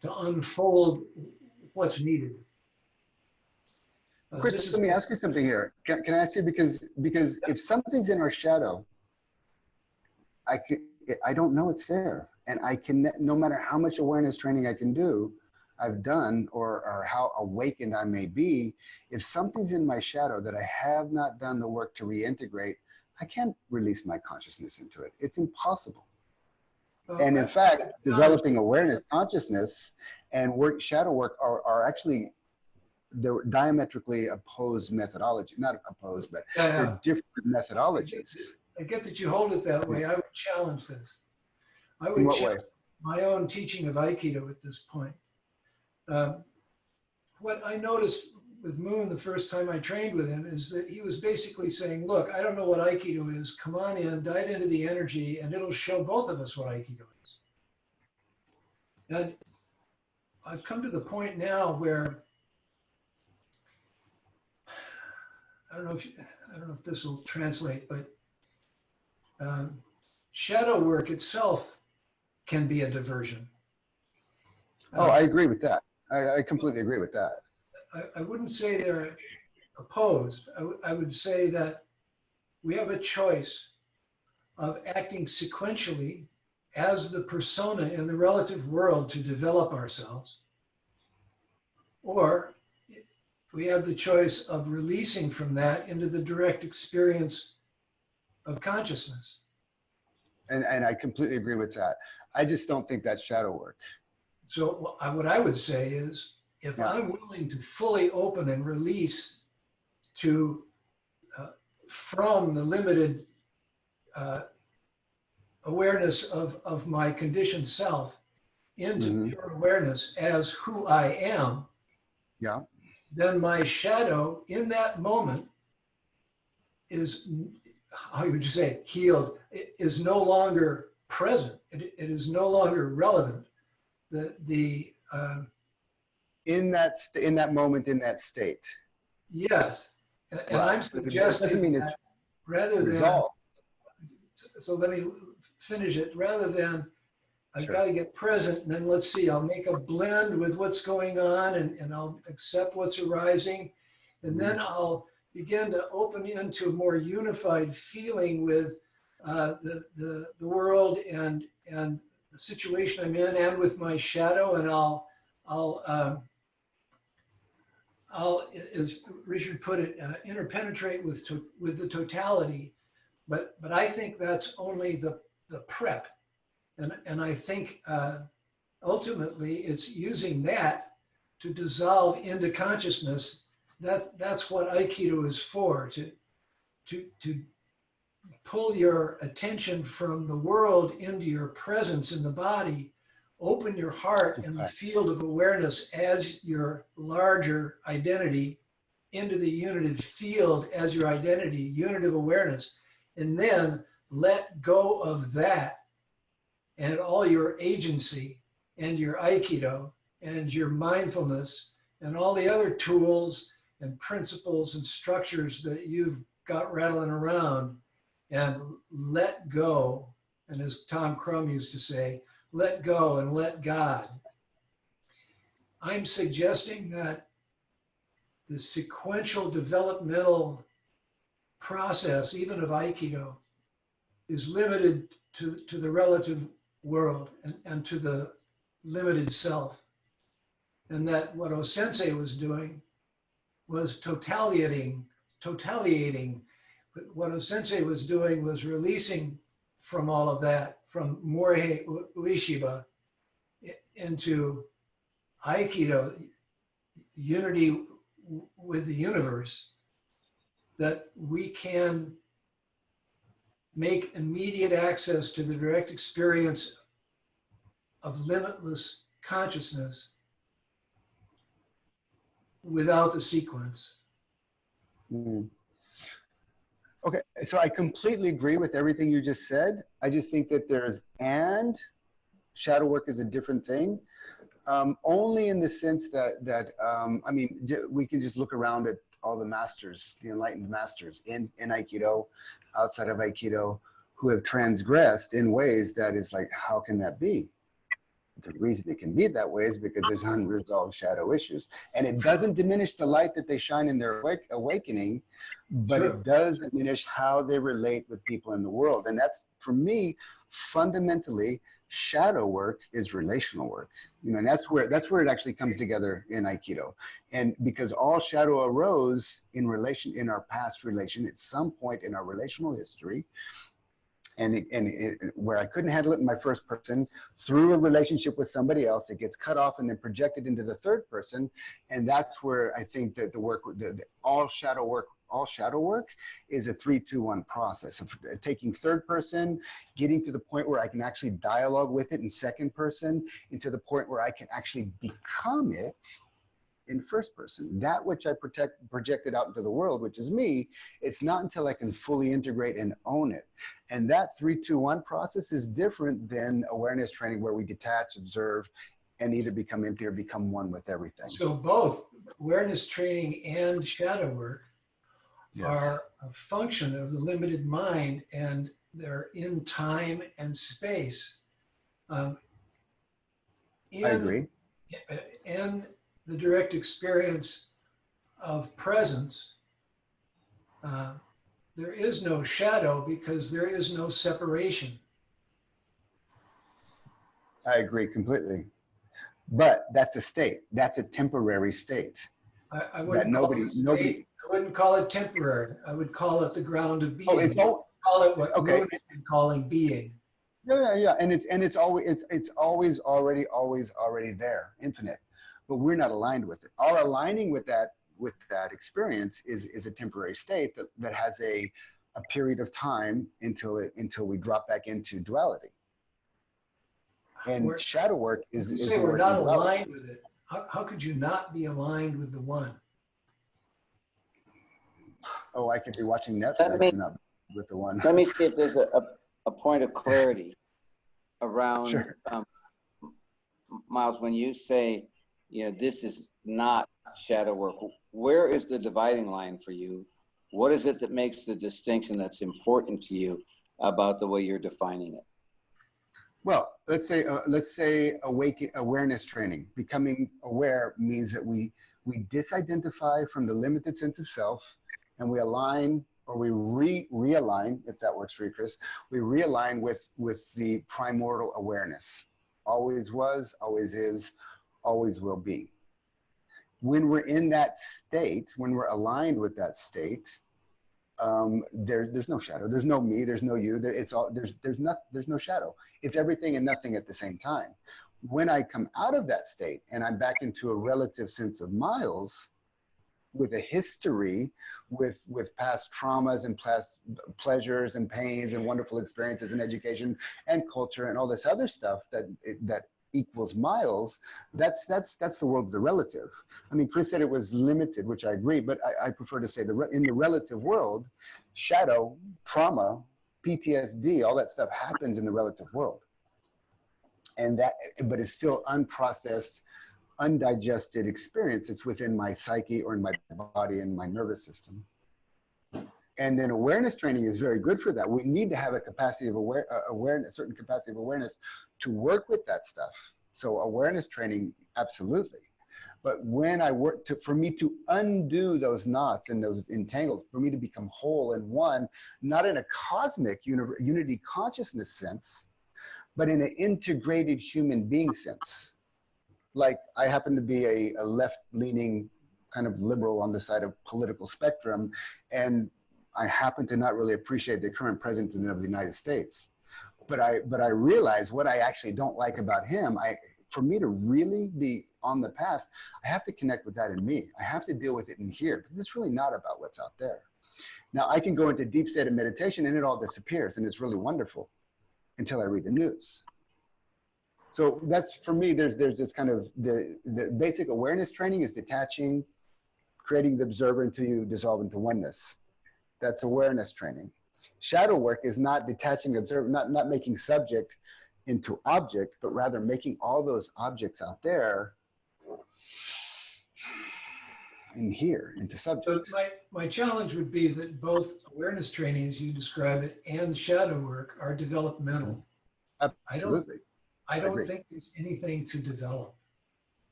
to unfold what's needed. Chris, let me ask you something here. Can I ask you, because if something's in our shadow, I don't know it's there, and I can, no matter how much awareness training I've done, or how awakened I may be, if something's in my shadow that I have not done the work to reintegrate, I can't release my consciousness into it. It's impossible. And in fact, developing awareness, consciousness, and shadow work are actually, they're diametrically opposed methodology. Not opposed, but they're different methodologies. I get that you hold it that way. I would challenge this. I would In what way? challenge my own teaching of Aikido at this point. What I noticed with Moon the first time I trained with him is that he was basically saying, look, I don't know what Aikido is. Come on in, dive into the energy, and it'll show both of us what Aikido is. And I've come to the point now where, I don't know if this will translate, but Shadow work itself can be a diversion. Oh, I agree with that. I completely agree with that. I wouldn't say they're opposed. I would say that we have a choice of acting sequentially as the persona in the relative world to develop ourselves, or we have the choice of releasing from that into the direct experience of consciousness. And I completely agree with that. I just don't think that's shadow work. So what I would say is, if I'm willing to fully open and release to from the limited awareness of my conditioned self into pure awareness as who I am, then my shadow in that moment is, how would you say, healed. It is no longer present. It is no longer relevant. In that moment, in that state. Yes, and I'm suggesting that rather than, so let me finish it, rather than I've got to get present and then let's see, I'll make a blend with what's going on and I'll accept what's arising, and then I'll begin to open into a more unified feeling with the world and the situation I'm in and with my shadow, and I'll as Richard put it, interpenetrate with the totality, but I think that's only the prep, and I think ultimately it's using that to dissolve into consciousness. That's what Aikido is for, to pull your attention from the world into your presence in the body. Open your heart in the field of awareness as your larger identity into the unitive field as your identity, unit of awareness, and then let go of that and all your agency and your Aikido and your mindfulness and all the other tools and principles and structures that you've got rattling around, and let go. And as Tom Crum used to say, let go and let God. I'm suggesting that the sequential developmental process, even of Aikido, is limited to the relative world and to the limited self. And that what O-sensei was doing was totaliating. But what O-sensei was doing was releasing from all of that, from Morihei Ueshiba into Aikido, unity with the universe, that we can make immediate access to the direct experience of limitless consciousness without the sequence. Okay, so I completely agree with everything you just said. I just think that and shadow work is a different thing, only in the sense that I mean, we can just look around at all the masters, the enlightened masters in Aikido, outside of Aikido, who have transgressed in ways that is like, how can that be? The reason it can be that way is because there's unresolved shadow issues. And it doesn't diminish the light that they shine in their awakening, but it does diminish how they relate with people in the world. And that's, for me, fundamentally, shadow work is relational work. You know, and that's where it actually comes together in Aikido. And because all shadow arose in our past relation at some point in our relational history, and where I couldn't handle it in my first person, through a relationship with somebody else, it gets cut off and then projected into the third person. And that's where I think that all shadow work is a 3-2-1 process of taking third person, getting to the point where I can actually dialogue with it in second person, and to the point where I can actually become it in first person. That which I projected out into the world, which is me, it's not until I can fully integrate and own it. And that 3-2-1 process is different than awareness training, where we detach, observe, and either become empty or become one with everything. So both awareness training and shadow work are a function of the limited mind, and they're in time and space. I agree. In the direct experience of presence, there is no shadow because there is no separation. I agree completely. But that's a state. That's a temporary state. I wouldn't call it nobody. I wouldn't call it temporary. I would call it the ground of being. Oh, it's all, call it what okay. Moon has been calling being. Yeah. And it's always already there, infinite. But we're not aligned with it. Our aligning with that experience is a temporary state that has a period of time until we drop back into duality. And shadow work is. You say we're not aligned with it. How could you not be aligned with the one? Oh, I could be watching Netflix and not with the one. Let me see if there's a point of clarity around, sure. Miles, when you say, this is not shadow work, where is the dividing line for you? What is it that makes the distinction that's important to you about the way you're defining it? Well, let's say awareness training. Becoming aware means that we disidentify from the limited sense of self, and we align, or we realign, if that works for you, Chris. We realign with the primordial awareness. Always was, always is, always will be. When we're in that state, when we're aligned with that state, there's no shadow. There's no me. There's no you. There's no shadow. It's everything and nothing at the same time. When I come out of that state and I'm back into a relative sense of Miles, with a history, with past traumas and past pleasures and pains and wonderful experiences and education and culture and all this other stuff that equals Miles, that's the world of the relative. I mean, Chris said it was limited, which I agree, but I prefer to say in the relative world, shadow, trauma, PTSD, all that stuff happens in the relative world. But it's still unprocessed, undigested experience. It's within my psyche or in my body and my nervous system. And then awareness training is very good for that. We need to have a capacity of awareness, a certain capacity of awareness to work with that stuff. So awareness training, absolutely. But when I work for me to undo those knots and those entangles, for me to become whole and one, not in a cosmic unity consciousness sense, but in an integrated human being sense. Like I happen to be a left-leaning kind of liberal on the side of political spectrum, and I happen to not really appreciate the current president of the United States. But I realize what I actually don't like about him. For me to really be on the path, I have to connect with that in me. I have to deal with it in here, because it's really not about what's out there. Now I can go into deep state of meditation and it all disappears, and it's really wonderful until I read the news. So that's, for me, there's this kind of, the basic awareness training is detaching, creating the observer until you dissolve into oneness. That's awareness training. Shadow work is not detaching observer, not making subject into object, but rather making all those objects out there in here, into subject. So my challenge would be that both awareness training, as you describe it, and shadow work are developmental. Absolutely. I don't think there's anything to develop.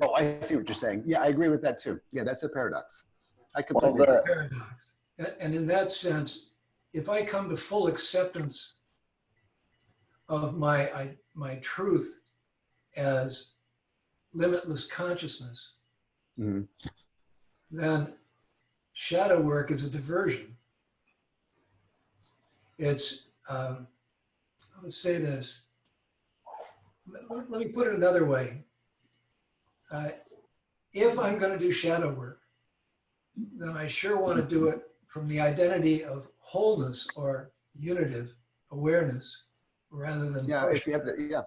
Oh, I see what you're saying. Yeah, I agree with that too. Yeah, that's a paradox. I completely agree. Paradox. And in that sense, if I come to full acceptance of my truth as limitless consciousness, mm-hmm. then shadow work is a diversion. It's, I would say this, let me put it another way. If I'm going to do shadow work, then I sure want to do it from the identity of wholeness or unitive awareness rather than if you have that,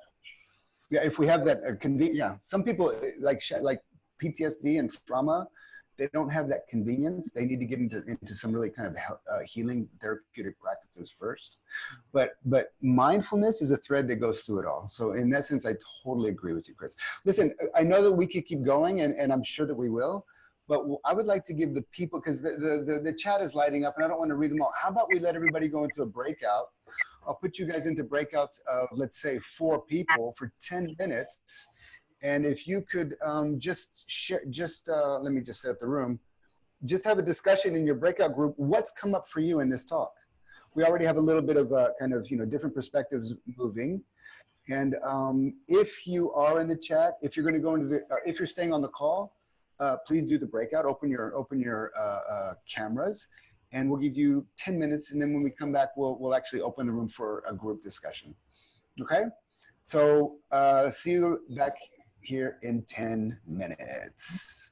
if we have that some people like PTSD and trauma, they don't have that convenience. They need to get into some really kind of healing therapeutic practices first. But mindfulness is a thread that goes through it all. So in that sense, I totally agree with you, Chris. Listen, I know that we could keep going, and I'm sure that we will, But I would like to give the people, because the chat is lighting up and I don't want to read them all. How about we let everybody go into a breakout? I'll put you guys into breakouts of, let's say, 4 people for 10 minutes. And if you could just share, let me just set up the room. Just have a discussion in your breakout group. What's come up for you in this talk? We already have a little bit of kind of, different perspectives moving. And if you are in the chat, if you're going to go into the, if you're staying on the call, please do the breakout. Open your cameras, and we'll give you 10 minutes. And then when we come back, we'll actually open the room for a group discussion. Okay. So see you back here in 10 minutes.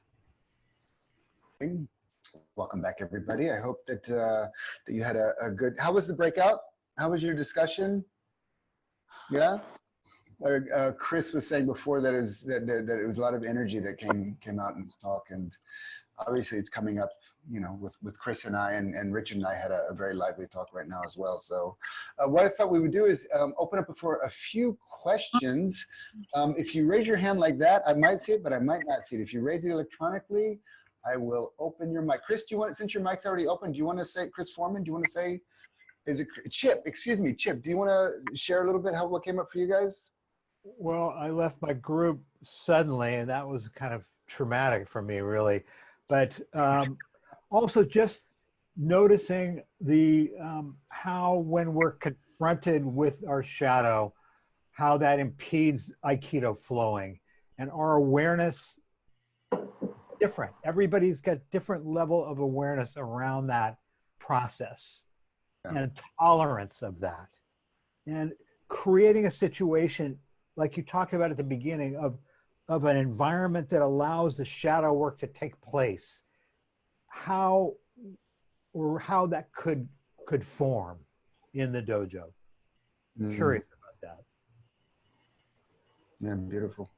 Welcome back, everybody. I hope that that you had a good. How was the breakout? How was your discussion? Yeah. Chris was saying before that that it was a lot of energy that came out in this talk, and obviously it's coming up, with Chris and I, and Richard and I had a very lively talk right now as well. So what I thought we would do is open up for a few questions. If you raise your hand like that, I might see it, but I might not see it. If you raise it electronically, I will open your mic. Chris, since your mic's already open, do you want to say, Chris Foreman, do you want to say, is it Chip? Excuse me, Chip, do you want to share a little bit what came up for you guys? Well, I left my group suddenly, and that was kind of traumatic for me, really. But also just noticing the how when we're confronted with our shadow, how that impedes Aikido flowing, and our awareness different. Everybody's got different level of awareness around that process and tolerance of that, and creating a situation like you talked about at the beginning of an environment that allows the shadow work to take place. How that could form in the dojo. Curious about that. Yeah, beautiful.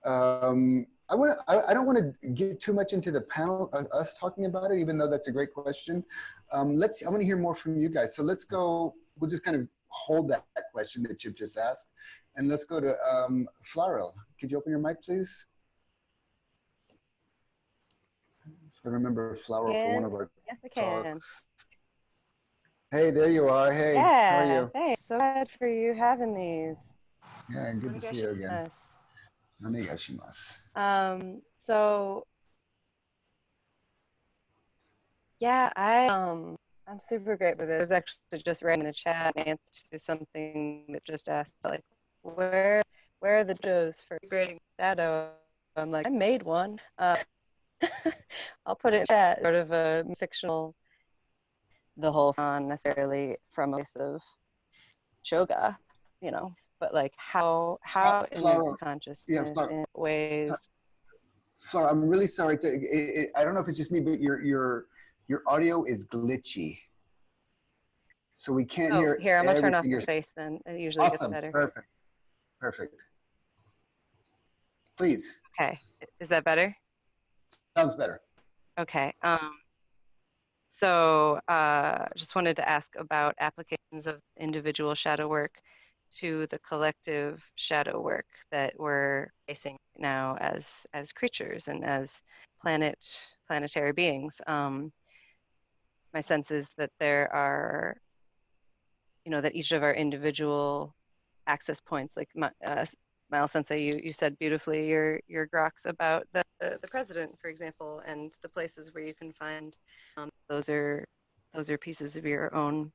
I don't want to get too much into the panel, us talking about it, even though that's a great question. I want to hear more from you guys. So let's go, we'll just kind of hold that question that Chip just asked. And let's go to Flarel. Could you open your mic, please? I remember Flower for one of our talks. Hey, there you are. Hey, yeah, how are you? Hey, so glad for you having these. Yeah, good to see you again. So yeah, I'm super great with it. I was actually just writing in the chat an answer to something that just asked, like, where are the dojos for integrating shadow? I'm like, I made one. I'll put it in chat, sort of a fictional, the whole not necessarily from a place of shoga, but like how in your consciousness in ways. Sorry, I'm really sorry. I don't know if it's just me, but your audio is glitchy, so we can't hear. Here, I'm gonna turn off your face. Then it usually gets better. Perfect. Please. Okay, is that better? Sounds better. Okay. So just wanted to ask about applications of individual shadow work to the collective shadow work that we're facing now as creatures and as planetary beings. My sense is that there are, that each of our individual access points, like Miles Sensei, you said beautifully your groks about the president, for example, and the places where you can find those are pieces of your own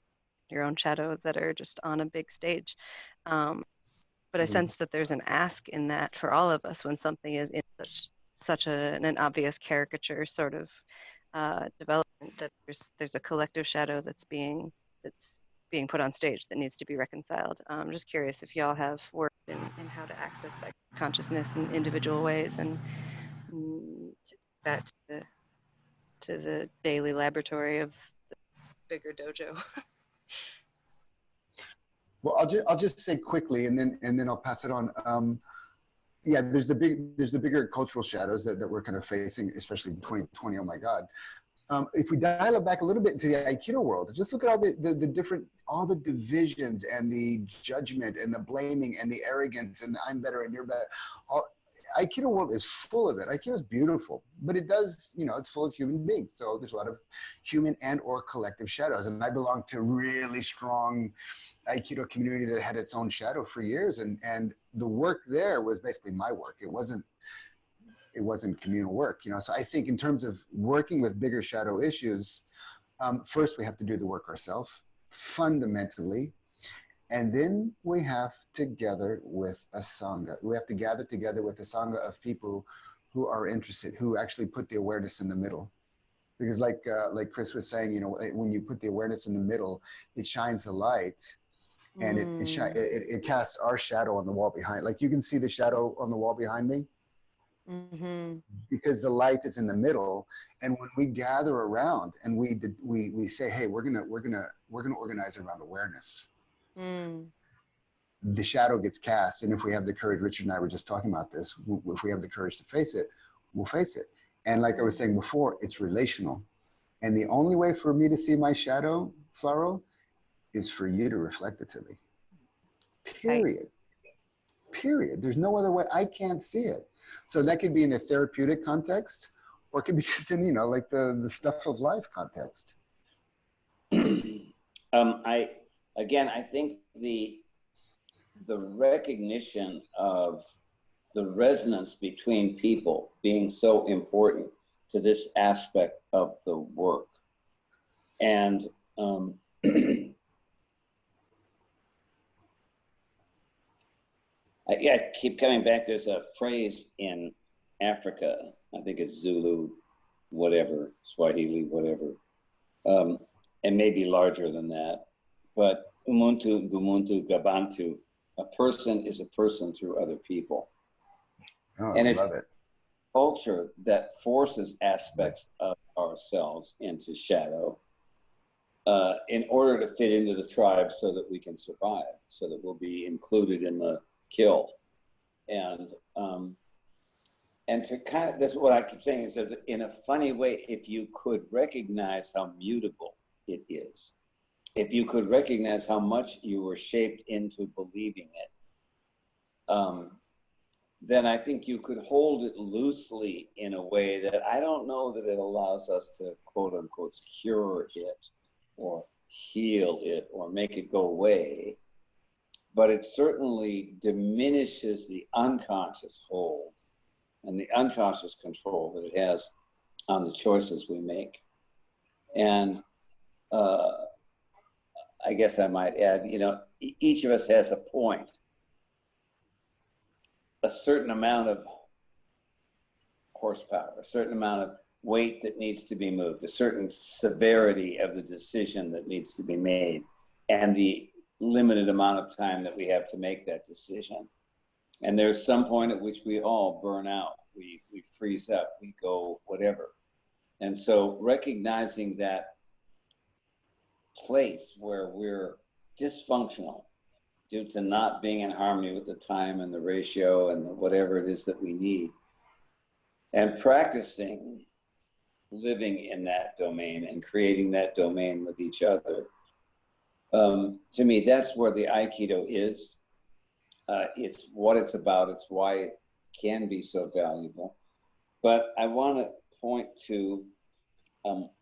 shadow that are just on a big stage. But I sense that there's an ask in that for all of us when something is in such an obvious caricature sort of development, that there's a collective shadow that's being put on stage that needs to be reconciled. I'm just curious if y'all have worked in how to access that consciousness in individual ways and that to the daily laboratory of the bigger dojo. Well, I'll just say quickly, and then I'll pass it on. Yeah, there's the bigger cultural shadows that we're kind of facing, especially in 2020. Oh my God. If we dial it back a little bit into the Aikido world, just look at all the divisions and the judgment and the blaming and the arrogance and I'm better and you're better. Aikido world is full of it. Aikido is beautiful, but it does, you know, it's full of human beings. So there's a lot of human and or collective shadows. And I belong to a really strong Aikido community that had its own shadow for years. And the work there was basically my work. It wasn't communal work, you know. So I think in terms of working with bigger shadow issues, first we have to do the work ourselves, fundamentally. And then we have to gather with a Sangha. We have to gather together with a Sangha of people who are interested, who actually put the awareness in the middle. Because like Chris was saying, you know, when you put the awareness in the middle, it shines the light, and it casts our shadow on the wall behind. Like you can see the shadow on the wall behind me, because the light is in the middle. And when we gather around and we say, hey, we're gonna organize around awareness. The shadow gets cast, and if we have the courage, Richard and I were just talking about this, if we have the courage to face it, we'll face it. And like I was saying before, it's relational. And the only way for me to see my shadow, Flaro, is for you to reflect it to me. Period. Period. There's no other way. I can't see it. So that could be in a therapeutic context, or it could be just in, you know, like the stuff of life context. I think the recognition of the resonance between people being so important to this aspect of the work. And I keep coming back. There's a phrase in Africa, I think it's Zulu, whatever, Swahili, whatever, and maybe larger than that. But Umuntu, Gumuntu, Gabantu, a person is a person through other people. Oh, and I it's love it. Culture that forces aspects of ourselves into shadow in order to fit into the tribe so that we can survive, so that we'll be included in the kill. And to kind of, that's what I keep saying, is that in a funny way, if you could recognize how mutable it is, if you could recognize how much you were shaped into believing it, then I think you could hold it loosely in a way that I don't know that it allows us to, quote unquote, cure it or heal it or make it go away. But it certainly diminishes the unconscious hold and the unconscious control that it has on the choices we make. And I guess I might add, you know, each of us has a point, a certain amount of horsepower, a certain amount of weight that needs to be moved, a certain severity of the decision that needs to be made, and the limited amount of time that we have to make that decision. And there's some point at which we all burn out, we freeze up, we go whatever. And so recognizing that place where we're dysfunctional due to not being in harmony with the time and the ratio and whatever it is that we need, and practicing living in that domain and creating that domain with each other. To me, that's where the Aikido is. It's what it's about. It's why it can be so valuable. But I want to point to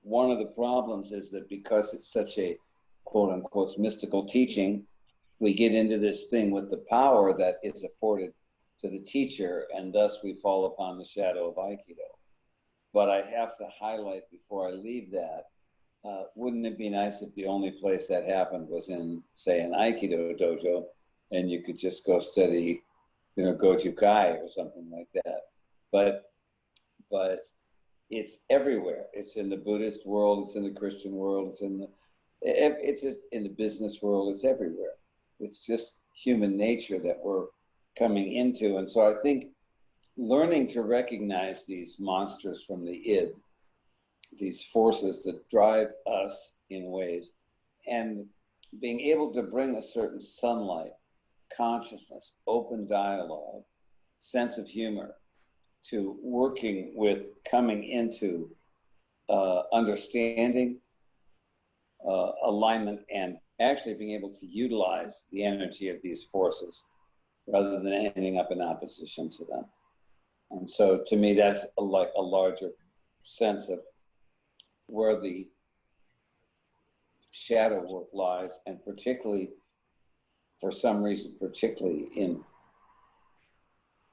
one of the problems is that because it's such a quote unquote mystical teaching, we get into this thing with the power that is afforded to the teacher, and thus we fall upon the shadow of Aikido. But I have to highlight before I leave that, wouldn't it be nice if the only place that happened was in, say, an Aikido dojo, and you could just go study, you know, Goju Kai or something like that. But it's everywhere. It's in the Buddhist world, it's in the Christian world, it's just in the business world, it's everywhere. It's just human nature that we're coming into. And so I think learning to recognize these monsters from the id, these forces that drive us in ways, and being able to bring a certain sunlight, consciousness, open dialogue, sense of humor to working with coming into understanding, alignment, and actually being able to utilize the energy of these forces rather than ending up in opposition to them. And so to me, that's like a larger sense of where the shadow work lies, and particularly, for some reason, particularly in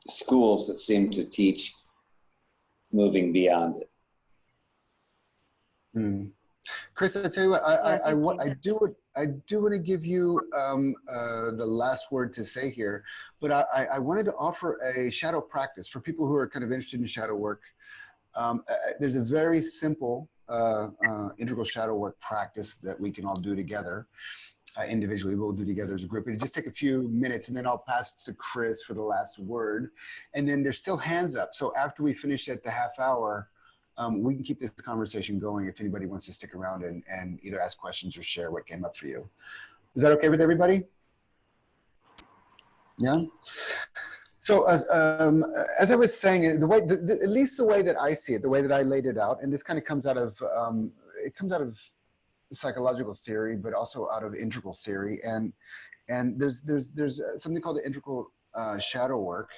schools that seem to teach moving beyond it. Mm. Chris, I tell you what, I do want to give you the last word to say here, but I wanted to offer a shadow practice for people who are kind of interested in shadow work. There's a very simple integral shadow work practice that we can all do together. Individually, we'll do together as a group. It'll just take a few minutes, and then I'll pass to Chris for the last word. And then there's still hands up. So after we finish at the half hour, we can keep this conversation going if anybody wants to stick around and either ask questions or share what came up for you. Is that okay with everybody? Yeah? So as I was saying, the way, at least the way that I see it, the way that I laid it out, and this kind of comes out of, it comes out of psychological theory, but also out of integral theory. And there's something called the integral shadow work,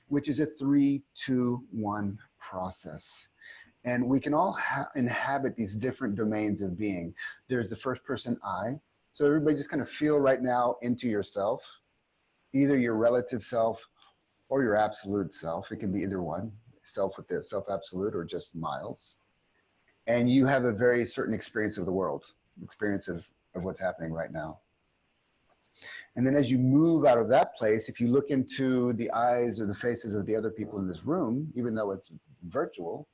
which is a 3-2-1 process. And we can all inhabit these different domains of being. There's the first person I. So everybody just kind of feel right now into yourself, either your relative self or your absolute self. It can be either one, self with the self absolute or just miles. And you have a very certain experience of the world, experience of what's happening right now. And then as you move out of that place, if you look into the eyes or the faces of the other people in this room, even though it's virtual,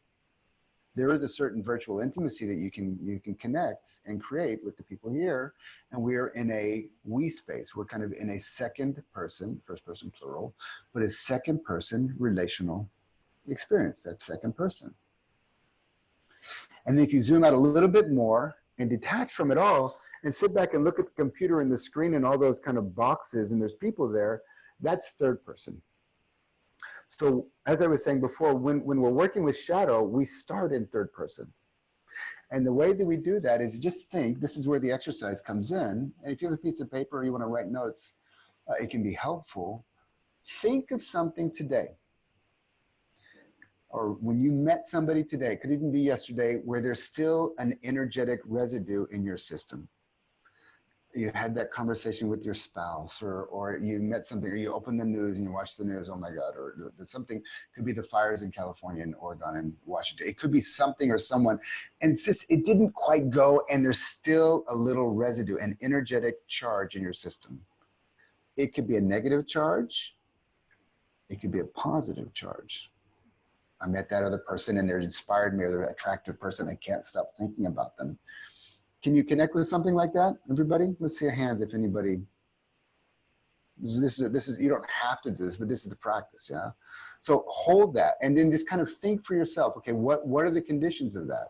there is a certain virtual intimacy that you can connect and create with the people here. And we're in a we space. We're kind of in a second person, first person plural, but a second person relational experience, that second person. And then if you zoom out a little bit more and detach from it all and sit back and look at the computer and the screen and all those kind of boxes and there's people there, that's third person. So as I was saying before, when we're working with shadow, we start in third person. And the way that we do that is just think, this is where the exercise comes in. And if you have a piece of paper or you want to write notes, it can be helpful. Think of something today, or when you met somebody today, it could even be yesterday, where there's still an energetic residue in your system. You had that conversation with your spouse, or you met something, or you open the news and you watch the news, oh my God, or something, could be the fires in California and Oregon and Washington. It could be something or someone, and it's just, it didn't quite go, and there's still a little residue, an energetic charge in your system. It could be a negative charge. It could be a positive charge. I met that other person and they're inspired me, or they're an attractive person. I can't stop thinking about them. Can you connect with something like that, everybody? Let's see your hands if anybody. This is you don't have to do this, but this is the practice, yeah? So hold that and then just kind of think for yourself, okay, what are the conditions of that?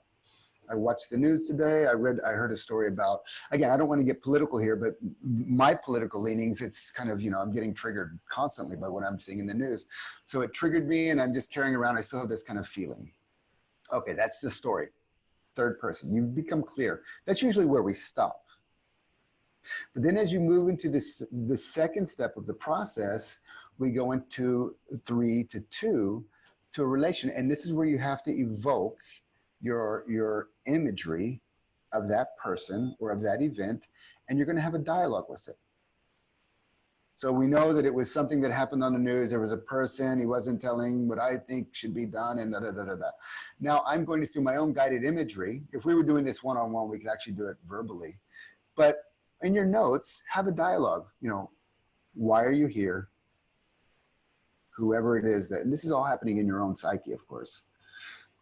I watched the news today. I heard a story about, again, I don't want to get political here, but my political leanings, it's kind of, I'm getting triggered constantly by what I'm seeing in the news. So it triggered me and I'm just carrying around, I still have this kind of feeling. Okay, that's the story. Third person, you become clear. That's usually where we stop. But then as you move into the second step of the process, we go into 3-2 to a relation. And this is where you have to evoke your imagery of that person or of that event, and you're going to have a dialogue with it. So we know that it was something that happened on the news. There was a person, he wasn't telling what I think should be done, and da da da da da. Now I'm going through my own guided imagery. If we were doing this one-on-one, we could actually do it verbally. But in your notes, have a dialogue. Why are you here? Whoever it is that, and this is all happening in your own psyche, of course.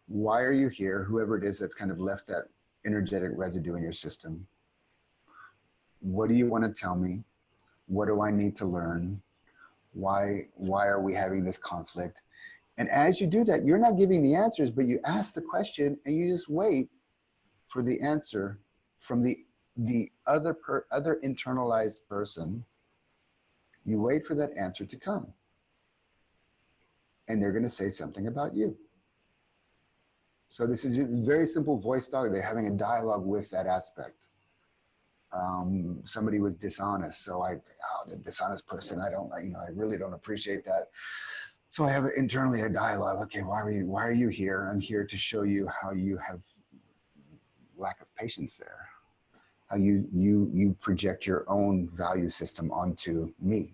Why are you here? Whoever it is that's kind of left that energetic residue in your system. What do you want to tell me? What do I need to learn? Why are we having this conflict? And as you do that, you're not giving the answers, but you ask the question and you just wait for the answer from the other internalized person. You wait for that answer to come. And they're going to say something about you. So this is a very simple voice dialogue. They're having a dialogue with that aspect. Somebody was dishonest, so the dishonest person, I really don't appreciate that. So I have internally a dialogue. Okay, why are you here? I'm here to show you how you have lack of patience there. How you project your own value system onto me.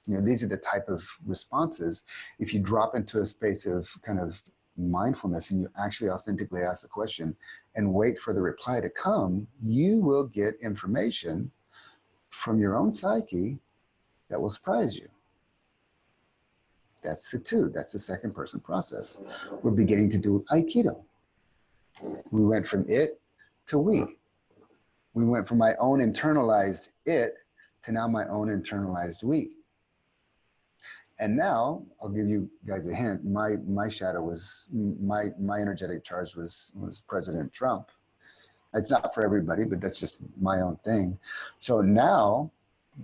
You know, these are the type of responses. If you drop into a space of kind of mindfulness and you actually authentically ask the question and wait for the reply to come, you will get information from your own psyche that will surprise you. That's the two. That's the second person process. We're beginning to do Aikido. We went from it to we. We went from my own internalized it to now my own internalized we. And now I'll give you guys a hint. My shadow was my energetic charge was President Trump. It's not for everybody, but that's just my own thing. So now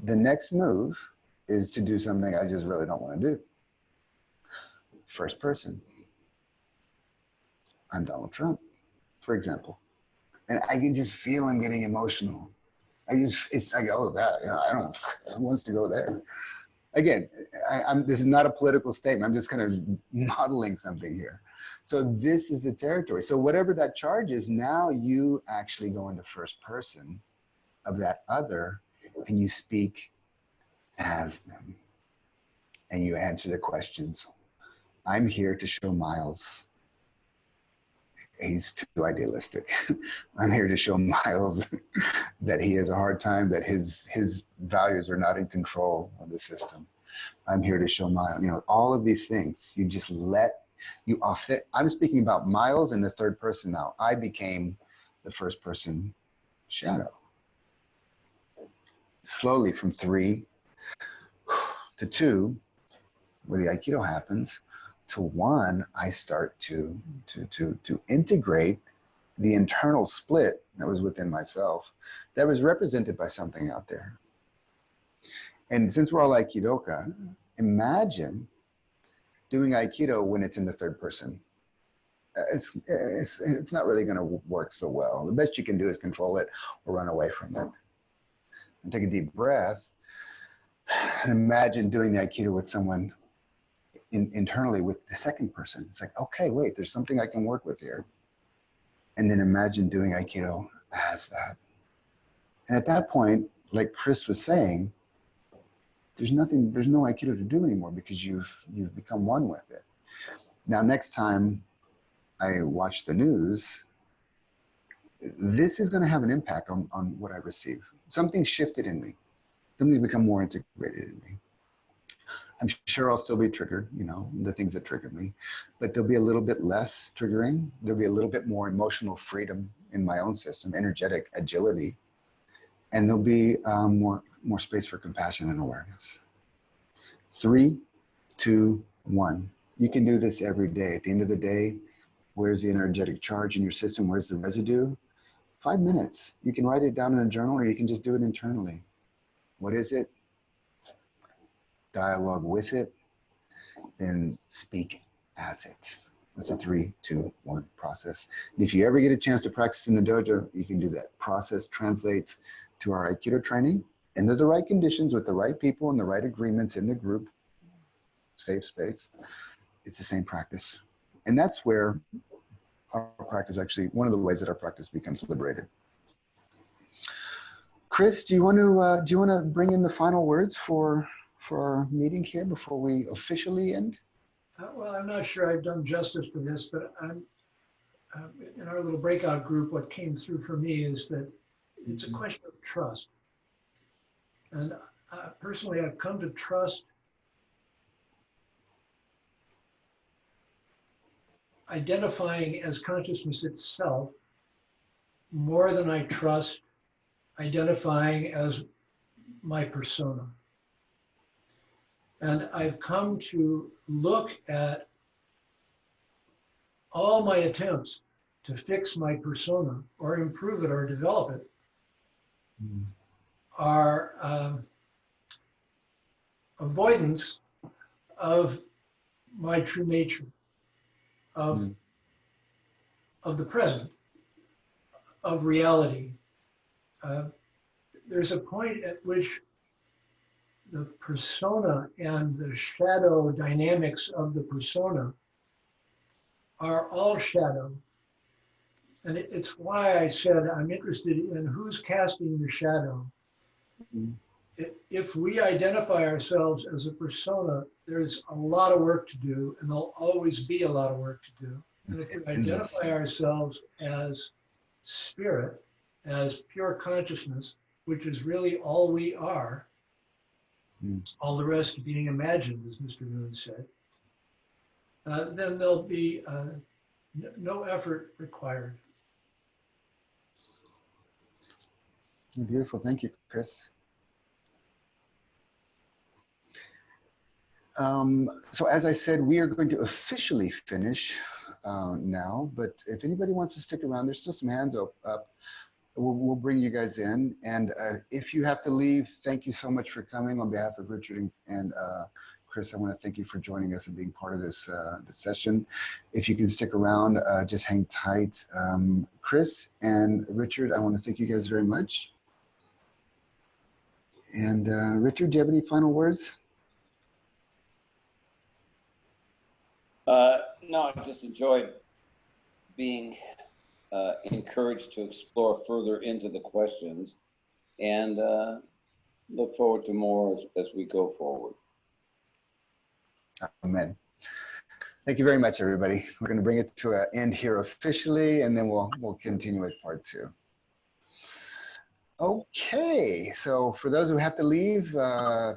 the next move is to do something I just really don't want to do. First person. I'm Donald Trump, for example. And I can just feel I'm getting emotional. It's like, oh, that, you know, I don't, who wants to go there? Again, this is not a political statement. I'm just kind of modeling something here. So this is the territory. So whatever that charge is, now you actually go into first person of that other and you speak as them. And you answer the questions. I'm here to show Miles. He's too idealistic. I'm here to show Miles that he has a hard time, that his values are not in control of the system. I'm here to show Miles, you know, all of these things. You just I'm speaking about Miles in the third person now. I became the first person shadow. Slowly from 3 to 2, where the Aikido happens, to 1, I start to integrate the internal split that was within myself, that was represented by something out there. And since we're all Aikidoka, imagine doing Aikido when it's in the third person. It's not really going to work so well. The best you can do is control it or run away from it. And take a deep breath and imagine doing the Aikido with someone internally with the second person. It's like, okay, wait, there's something I can work with here. And then imagine doing Aikido as that. And at that point, like Chris was saying, there's no Aikido to do anymore because you've become one with it. Now, next time I watch the news, this is going to have an impact on what I receive. Something shifted in me. Something's become more integrated in me. I'm sure I'll still be triggered, you know, the things that trigger me, but there'll be a little bit less triggering. There'll be a little bit more emotional freedom in my own system, energetic agility, and there'll be more space for compassion and awareness. 3, 2, 1. You can do this every day. At the end of the day, where's the energetic charge in your system? Where's the residue? 5 minutes. You can write it down in a journal or you can just do it internally. What is it? Dialogue with it, then speak as it. That's a 3, 2, 1 process. And if you ever get a chance to practice in the dojo, you can do that. Process translates to our Aikido training under the right conditions with the right people and the right agreements in the group, safe space. It's the same practice. And that's where our practice actually, one of the ways that our practice becomes liberated. Chris, do you want to bring in the final words for our meeting here before we officially end? Well, I'm not sure I've done justice to this, but in our little breakout group, what came through for me is that it's a question of trust. And personally, I've come to trust identifying as consciousness itself more than I trust identifying as my persona. And I've come to look at all my attempts to fix my persona or improve it or develop it are avoidance of my true nature, of the present, of reality. There's a point at which the persona and the shadow dynamics of the persona are all shadow. And it's why I said I'm interested in who's casting the shadow. Mhm. If we identify ourselves as a persona, there's a lot of work to do, and there'll always be a lot of work to do. And if we Endless. identify ourselves as spirit, as pure consciousness, which is really all we are, all the rest being imagined, as Mr. Moon said, then there'll be no effort required. Beautiful. Thank you, Chris. So as I said, we are going to officially finish now, but if anybody wants to stick around, there's still some hands up. We'll bring you guys in. And if you have to leave, thank you so much for coming. On behalf of Richard and Chris, I want to thank you for joining us and being part of this, this session. If you can stick around, just hang tight. Chris and Richard, I want to thank you guys very much. And Richard, do you have any final words? No, I just enjoyed being encouraged to explore further into the questions, and look forward to more as we go forward. Amen. Thank you very much, everybody. We're going to bring it to an end here officially, and then we'll continue with part 2. Okay, so for those who have to leave,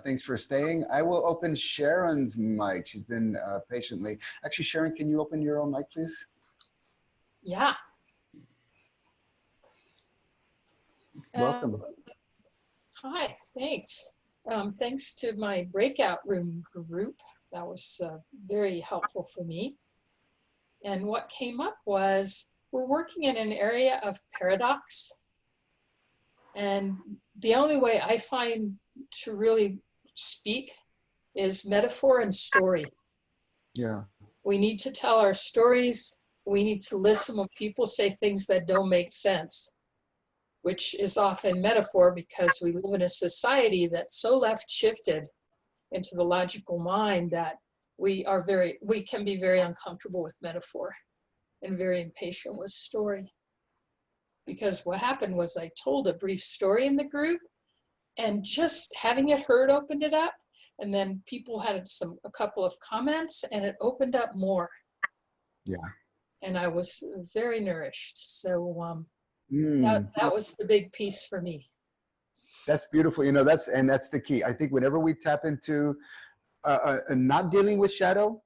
thanks for staying. I will open Sharon's mic. She's been patiently. Actually, Sharon, can you open your own mic, please? Yeah. Welcome. Hi, thanks. Thanks to my breakout room group. That was very helpful for me. And what came up was we're working in an area of paradox. And the only way I find to really speak is metaphor and story. Yeah. We need to tell our stories. We need to listen when people say things that don't make sense, which is often metaphor because we live in a society that's so left shifted into the logical mind that we can be very uncomfortable with metaphor and very impatient with story. Because what happened was I told a brief story in the group, and just having it heard opened it up, and then people had a couple of comments, and it opened up more. Yeah. And I was very nourished. So that was the big piece for me. That's beautiful. You know, that's the key. I think whenever we tap into not dealing with shadow,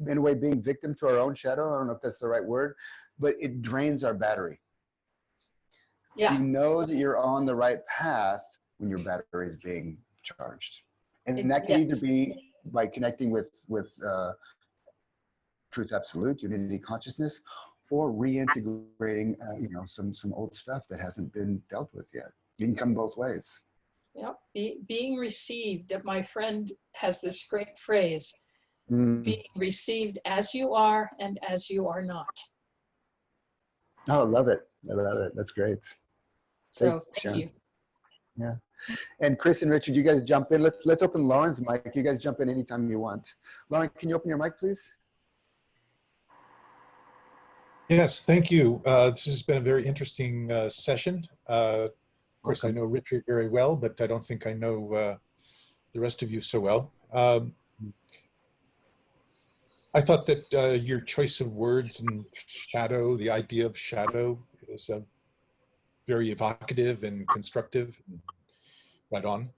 in a way being victim to our own shadow, I don't know if that's the right word, but it drains our battery. Yeah. You know that you're on the right path when your battery is being charged. And that can either be by connecting with truth absolute, unity consciousness, or reintegrating you know, some old stuff that hasn't been dealt with yet. You can come both ways. Yep. Being received. My friend has this great phrase, being received as you are and as you are not. Oh, I love it. I love it. That's great. So thank you. Yeah. And Chris and Richard, you guys jump in. Let's open Lauren's mic. You guys jump in anytime you want. Lauren, can you open your mic, please? Yes, thank you. This has been a very interesting session. Of course, I know Richard very well, but I don't think I know the rest of you so well. I thought that your choice of words and shadow, the idea of shadow, is very evocative and constructive, and right on.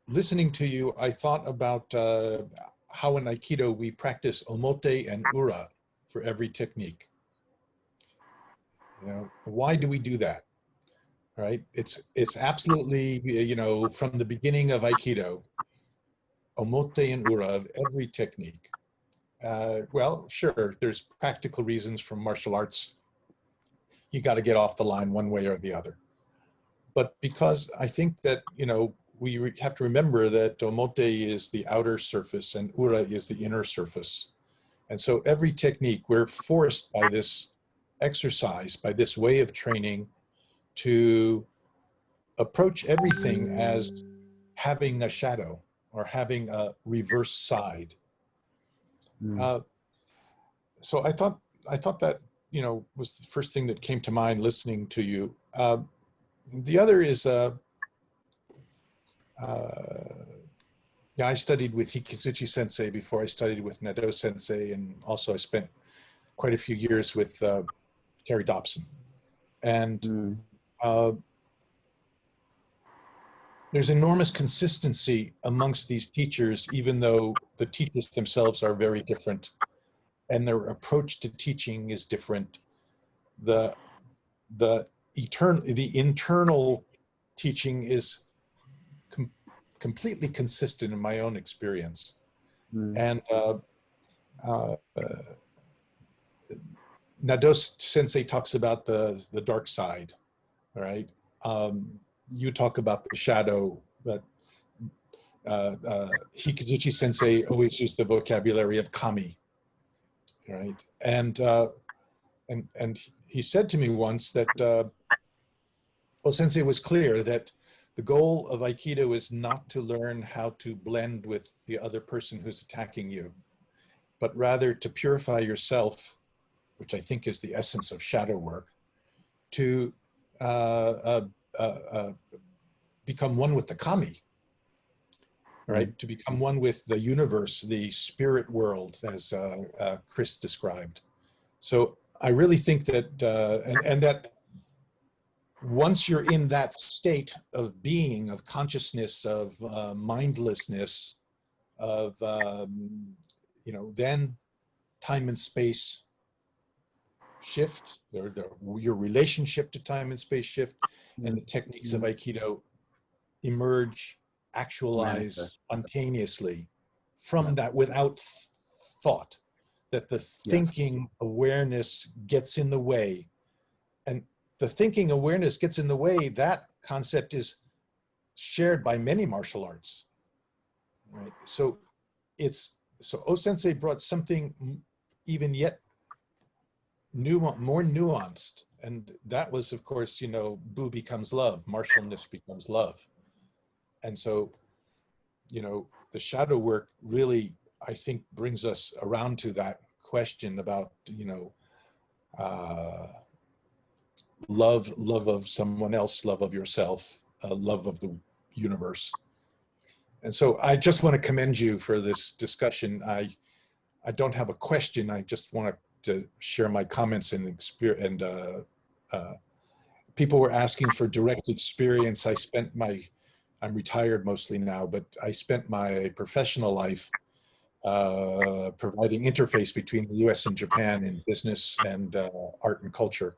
Listening to you, I thought about how in Aikido we practice omote and ura for every technique. You know, why do we do that? Right? It's absolutely, you know, from the beginning of Aikido, omote and ura of every technique. Well, sure, there's practical reasons from martial arts. You got to get off the line one way or the other. But because I think that, you know, we have to remember that omote is the outer surface and ura is the inner surface. And so every technique, we're forced by this exercise, by this way of training, to approach everything as having a shadow or having a reverse side. So I thought that, you know, was the first thing that came to mind listening to you. The other is, yeah, I studied with Hikazuchi Sensei before I studied with Nado Sensei, and also I spent quite a few years with Terry Dobson. And there's enormous consistency amongst these teachers, even though the teachers themselves are very different and their approach to teaching is different. The internal teaching is completely consistent in my own experience. And Nado Sensei talks about the dark side, right? You talk about the shadow, but Hikazuchi Sensei always used the vocabulary of kami, right? And he said to me once that Sensei was clear that the goal of Aikido is not to learn how to blend with the other person who's attacking you, but rather to purify yourself, which I think is the essence of shadow work, to become one with the kami, right? To become one with the universe, the spirit world, as Chris described. So I really think that, and that once you're in that state of being, of consciousness, of mindlessness, of, you know, then time and space shift, your relationship to time and space shift, and the techniques of Aikido emerge, actualize spontaneously from that without thought, that the thinking awareness gets in the way. And the thinking awareness gets in the way, that concept is shared by many martial arts, right? So O-sensei brought something even yet more nuanced, and that was, of course, you know, Bu becomes love, martialness becomes love. And so, you know, the shadow work really, I think, brings us around to that question about, you know, love of someone else, love of yourself, love of the universe. And so I just want to commend you for this discussion. I don't have a question. I just want to share my comments and experience. And people were asking for direct experience. I'm retired mostly now, but I spent my professional life providing interface between the US and Japan in business and art and culture.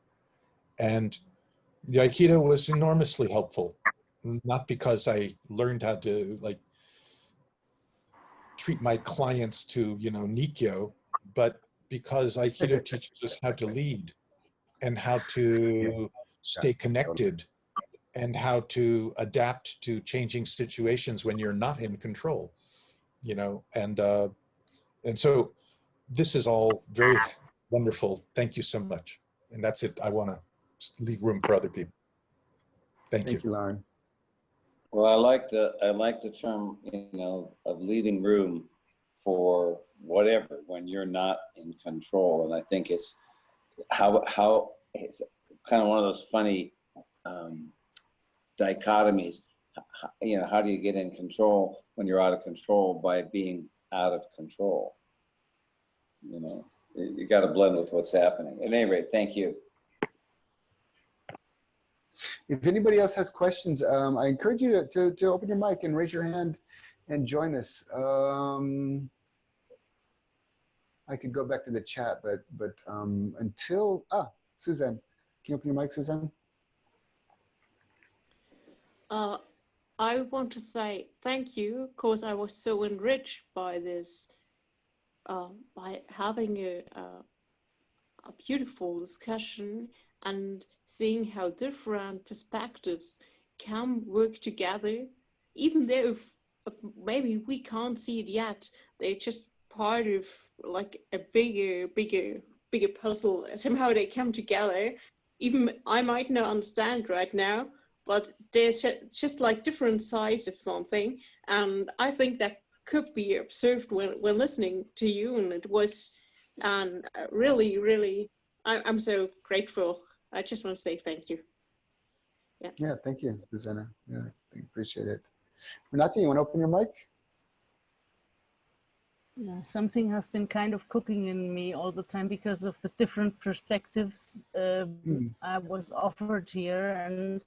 And the Aikido was enormously helpful, not because I learned how to like treat my clients to, you know, Nikkyo, but because Aikido teaches us how to lead and how to stay connected and how to adapt to changing situations when you're not in control, you know, and so this is all very wonderful. Thank you so much. And that's it. I want to leave room for other people. Thank you, Lauren. Well, I like the term, you know, of leaving room for whatever when you're not in control. And I think it's how it's kind of one of those funny dichotomies. You know, how do you get in control when you're out of control? By being out of control. You know, you got to blend with what's happening. At any rate, thank you. If anybody else has questions, I encourage you to open your mic and raise your hand and join us. I could go back to the chat, but until, Suzanne, can you open your mic, Suzanne? I want to say thank you, because I was so enriched by this, by having a beautiful discussion and seeing how different perspectives can work together, even though if maybe we can't see it yet, they're just part of like a bigger puzzle. Somehow they come together. Even I might not understand right now, but there's just like different sides of something. And I think that could be observed when listening to you. And it was really, really, I'm so grateful. I just want to say thank you. Yeah. Yeah, thank you, Susanna. Yeah, I appreciate it. Renata, you want to open your mic? Yeah, something has been kind of cooking in me all the time because of the different perspectives I was offered here, and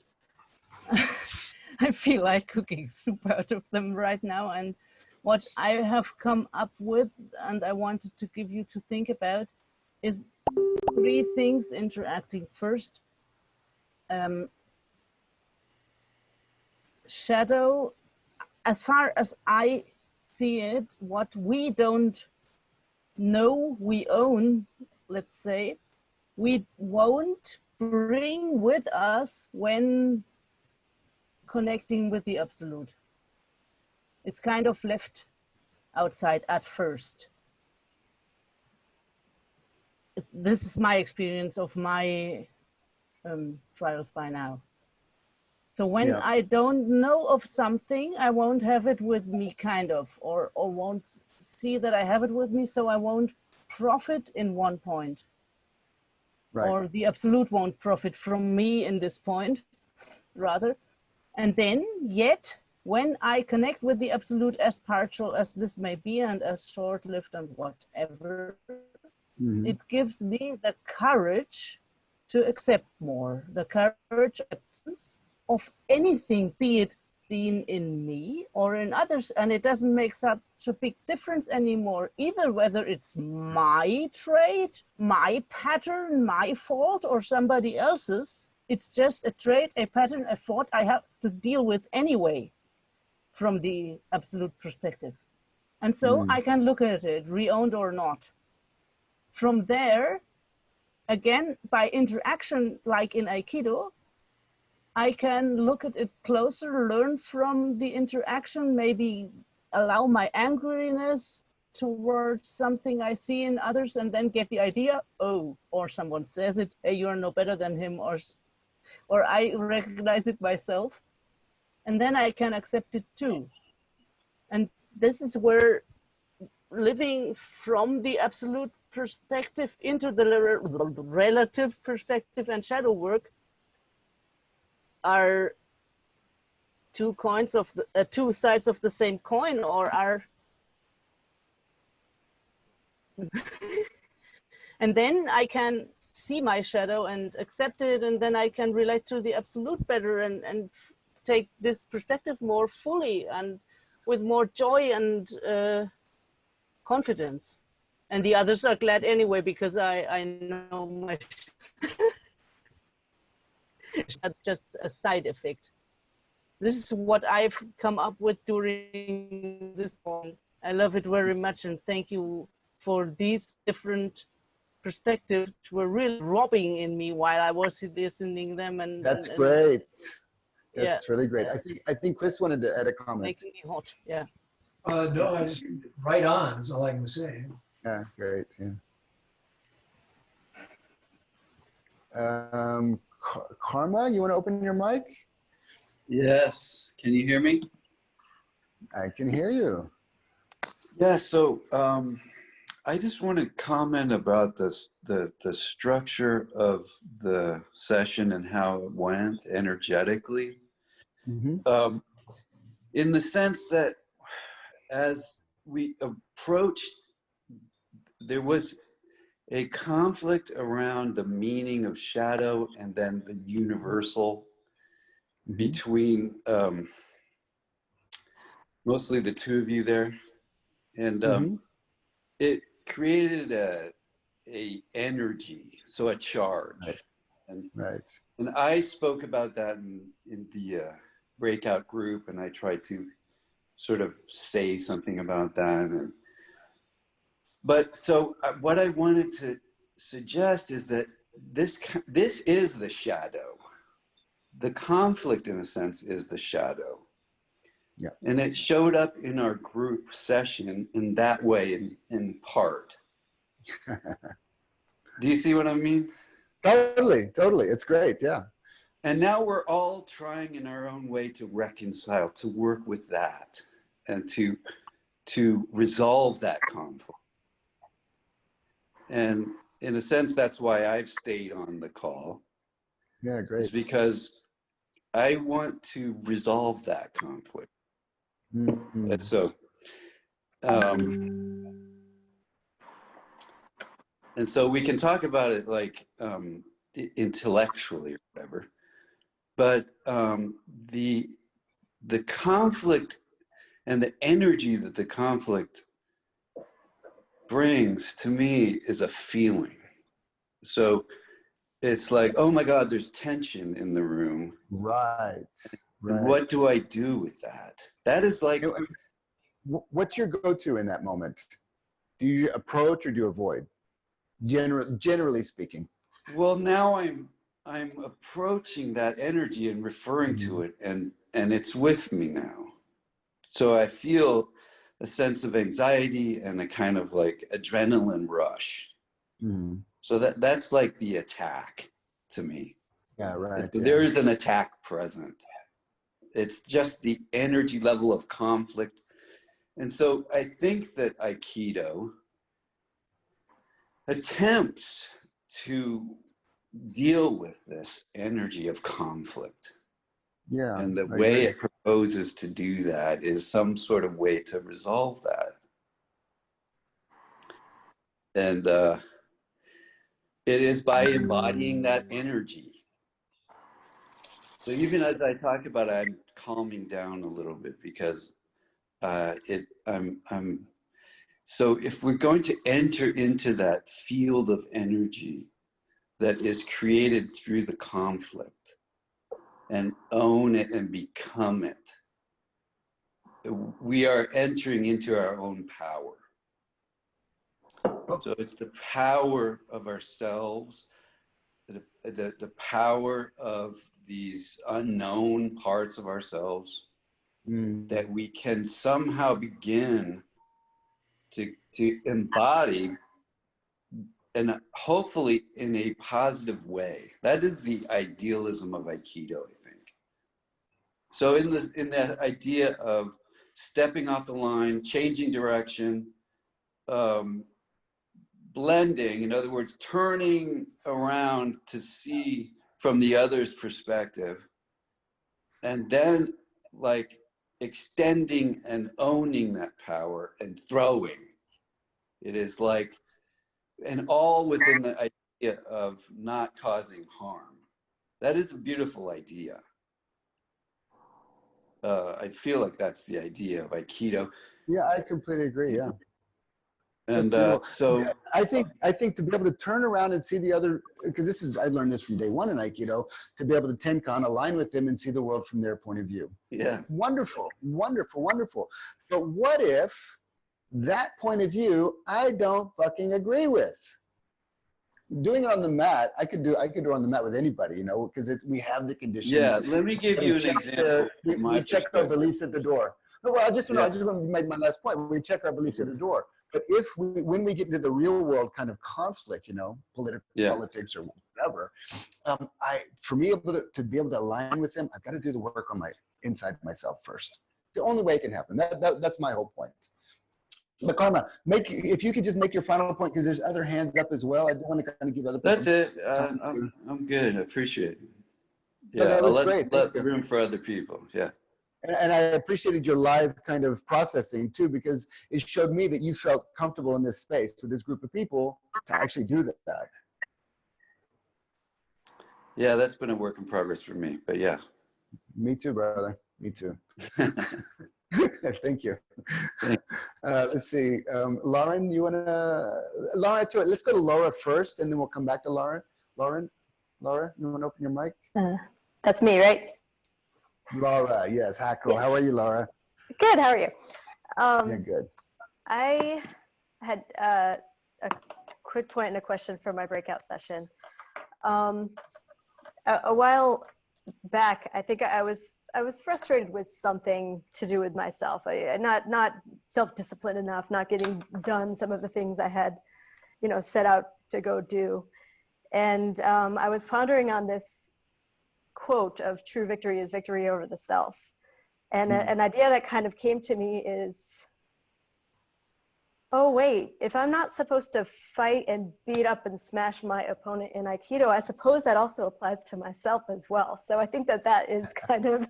I feel like cooking soup out of them right now. And what I have come up with, and I wanted to give you to think about, is 3 things interacting. First, shadow, as far as I see it, what we don't know we own, let's say, we won't bring with us when connecting with the absolute. It's kind of left outside at first. This is my experience of my trials by now. So when I don't know of something, I won't have it with me, kind of, or won't see that I have it with me, so I won't profit in one point. Right. Or the absolute won't profit from me in this point, rather. And then, yet, when I connect with the absolute, as partial as this may be, and as short-lived and whatever, it gives me the courage to accept more, the courage of anything, be it seen in me or in others, and it doesn't make such a big difference anymore, either whether it's my trait, my pattern, my fault, or somebody else's. It's just a trait, a pattern, a fault I have to deal with anyway from the absolute perspective. And so I can look at it, re-owned or not. From there, again, by interaction, like in Aikido, I can look at it closer, learn from the interaction, maybe allow my angriness towards something I see in others, and then get the idea, oh, or someone says it, hey, you're no better than him, or I recognize it myself, and then I can accept it too. And this is where living from the absolute perspective into the relative perspective and shadow work are two sides of the same coin, or are and then I can see my shadow and accept it, and then I can relate to the absolute better and take this perspective more fully and with more joy and confidence. And the others are glad anyway, because I know my that's just a side effect. This is what I've come up with during this one. I love it very much, and thank you for these different perspectives were really robbing in me while I was listening them. And that's and, great. That's yeah, really great. I think Chris wanted to add a comment. Making me hot. Yeah. No, I just right on is all I can say. Yeah, great. Yeah. Karma, you want to open your mic? Yes. Can you hear me? I can hear you. Yeah. So I just want to comment about this, the structure of the session and how it went energetically. In the sense that as we approached, there was a conflict around the meaning of shadow and then the universal between mostly the two of you there. And it created a energy, so a charge. Right. And I spoke about that in the breakout group, and I tried to sort of say something about that. But so what I wanted to suggest is that this is the shadow. The conflict, in a sense, is the shadow. Yeah. And it showed up in our group session in that way, in part. Do you see what I mean? Totally. It's great. Yeah. And now we're all trying in our own way to reconcile, to work with that, and to resolve that conflict. And in a sense, that's why I've stayed on the call. Yeah, great. Is because I want to resolve that conflict. Mm-hmm. And so, and so we can talk about it like intellectually or whatever, but the conflict and the energy that the conflict brings to me is a feeling. So it's like, oh my God, there's tension in the room. Right. And what do I do with that? That is like, what's your go-to in that moment? Do you approach or do you avoid? Generally speaking. Well, now I'm approaching that energy and referring to it, and it's with me now. So I feel a sense of anxiety and a kind of like adrenaline rush. Mm-hmm. So that's like the attack to me. Yeah, right. So there is an attack present. It's just the energy level of conflict. And so I think that Aikido attempts to deal with this energy of conflict. Yeah. And the way it proposes to do that is some sort of way to resolve that. And it is by embodying that energy. So even as I talk about it, I'm calming down a little bit because so if we're going to enter into that field of energy that is created through the conflict and own it and become it, we are entering into our own power. So it's the power of ourselves, the power of these unknown parts of ourselves that we can somehow begin to embody, and hopefully in a positive way. That is the idealism of Aikido, I think. So in the idea of stepping off the line, changing direction, blending, in other words, turning around to see from the other's perspective, and then like extending and owning that power and throwing. It is like, and all within the idea of not causing harm. That is a beautiful idea. I feel like that's the idea of Aikido. Yeah, I completely agree. Yeah. And so I think to be able to turn around and see the other, because I learned this from day one in Aikido, to be able to tenkan, align with them and see the world from their point of view. Yeah. Wonderful, wonderful, wonderful. But what if that point of view I don't fucking agree with? Doing it on the mat, I could do it on the mat with anybody, you know, because we have the conditions. Yeah, let me give you an example. We check our beliefs at the door. Well, I just want to make my last point. We check our beliefs at the door. But when we get into the real world kind of conflict, you know, politics or whatever, for me to be able to align with them, I've got to do the work on my inside myself first. The only way it can happen. That's my whole point. But Karma, if you could just make your final point, because there's other hands up as well. I do want to kind of give other people. That's it. I'm good. I appreciate it. Yeah, that was great. Let room for other people. Yeah. And I appreciated your live kind of processing too, because it showed me that you felt comfortable in this space with this group of people to actually do that. Yeah, that's been a work in progress for me, but yeah. Me too, brother. Me too. Thank you. Let's see. Lauren, let's go to Laura first, and then we'll come back to Lauren. Laura, you want to open your mic? That's me, right? Laura, yes. Hi, cool. Yes. How are you, Laura? Good. How are you? Yeah, good. I had a quick point and a question for my breakout session. A while back, I think I was frustrated with something to do with myself. Not self-disciplined enough, not getting done some of the things I had, set out to go do. And I was pondering on this quote of true victory is victory over the self. And an idea that kind of came to me is, oh wait, if I'm not supposed to fight and beat up and smash my opponent in Aikido, I suppose that also applies to myself as well. So I think that that is kind of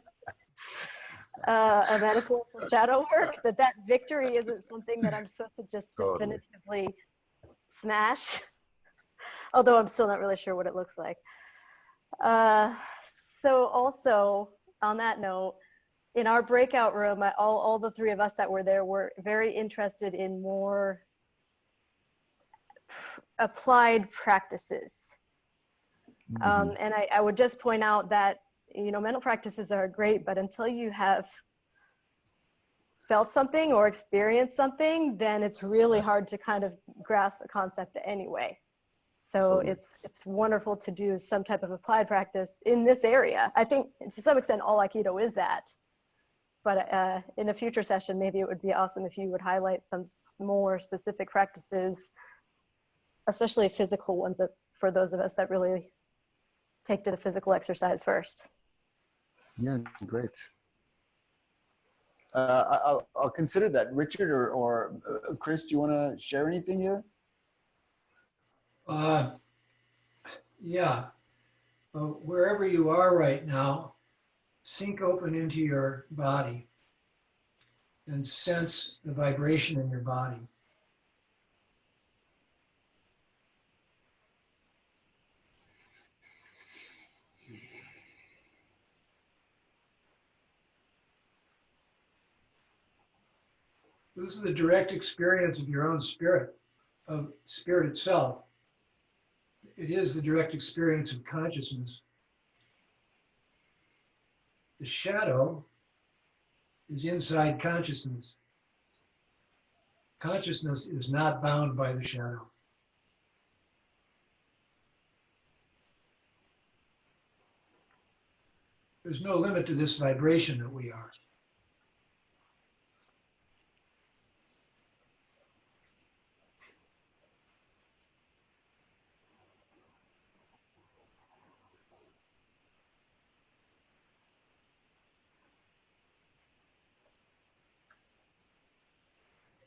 a metaphor for shadow work, that victory isn't something that I'm supposed to just definitively smash, although I'm still not really sure what it looks like. So also on that note, in our breakout room, all the three of us that were there were very interested in more applied practices. And I would just point out that, you know, mental practices are great, but until you have felt something or experienced something, then it's really hard to kind of grasp a concept anyway. So it's wonderful to do some type of applied practice in this area. I think to some extent all Aikido is that. But in a future session, maybe it would be awesome if you would highlight some more specific practices, especially physical ones for those of us that really take to the physical exercise first. Yeah, great. I'll consider that. Richard or Chris, do you want to share anything here? Yeah. Wherever you are right now, sink open into your body and sense the vibration in your body. This is the direct experience of your own spirit, of spirit itself. It is the direct experience of consciousness. The shadow is inside consciousness. Consciousness is not bound by the shadow. There's no limit to this vibration that we are.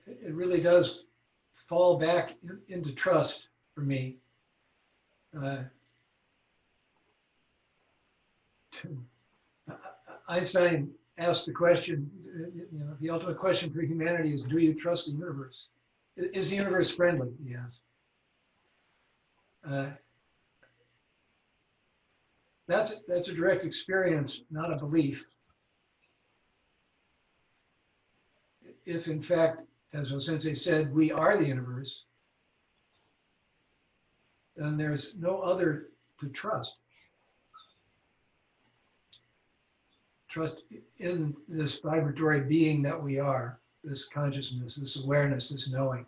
It really does fall back into trust for me. Einstein asked the question, you know, the ultimate question for humanity is, do you trust the universe? Is the universe friendly? He asked. That's a direct experience, not a belief. If in fact, as O-sensei said, we are the universe, then there's no other to trust. Trust in this vibratory being that we are, this consciousness, this awareness, this knowing.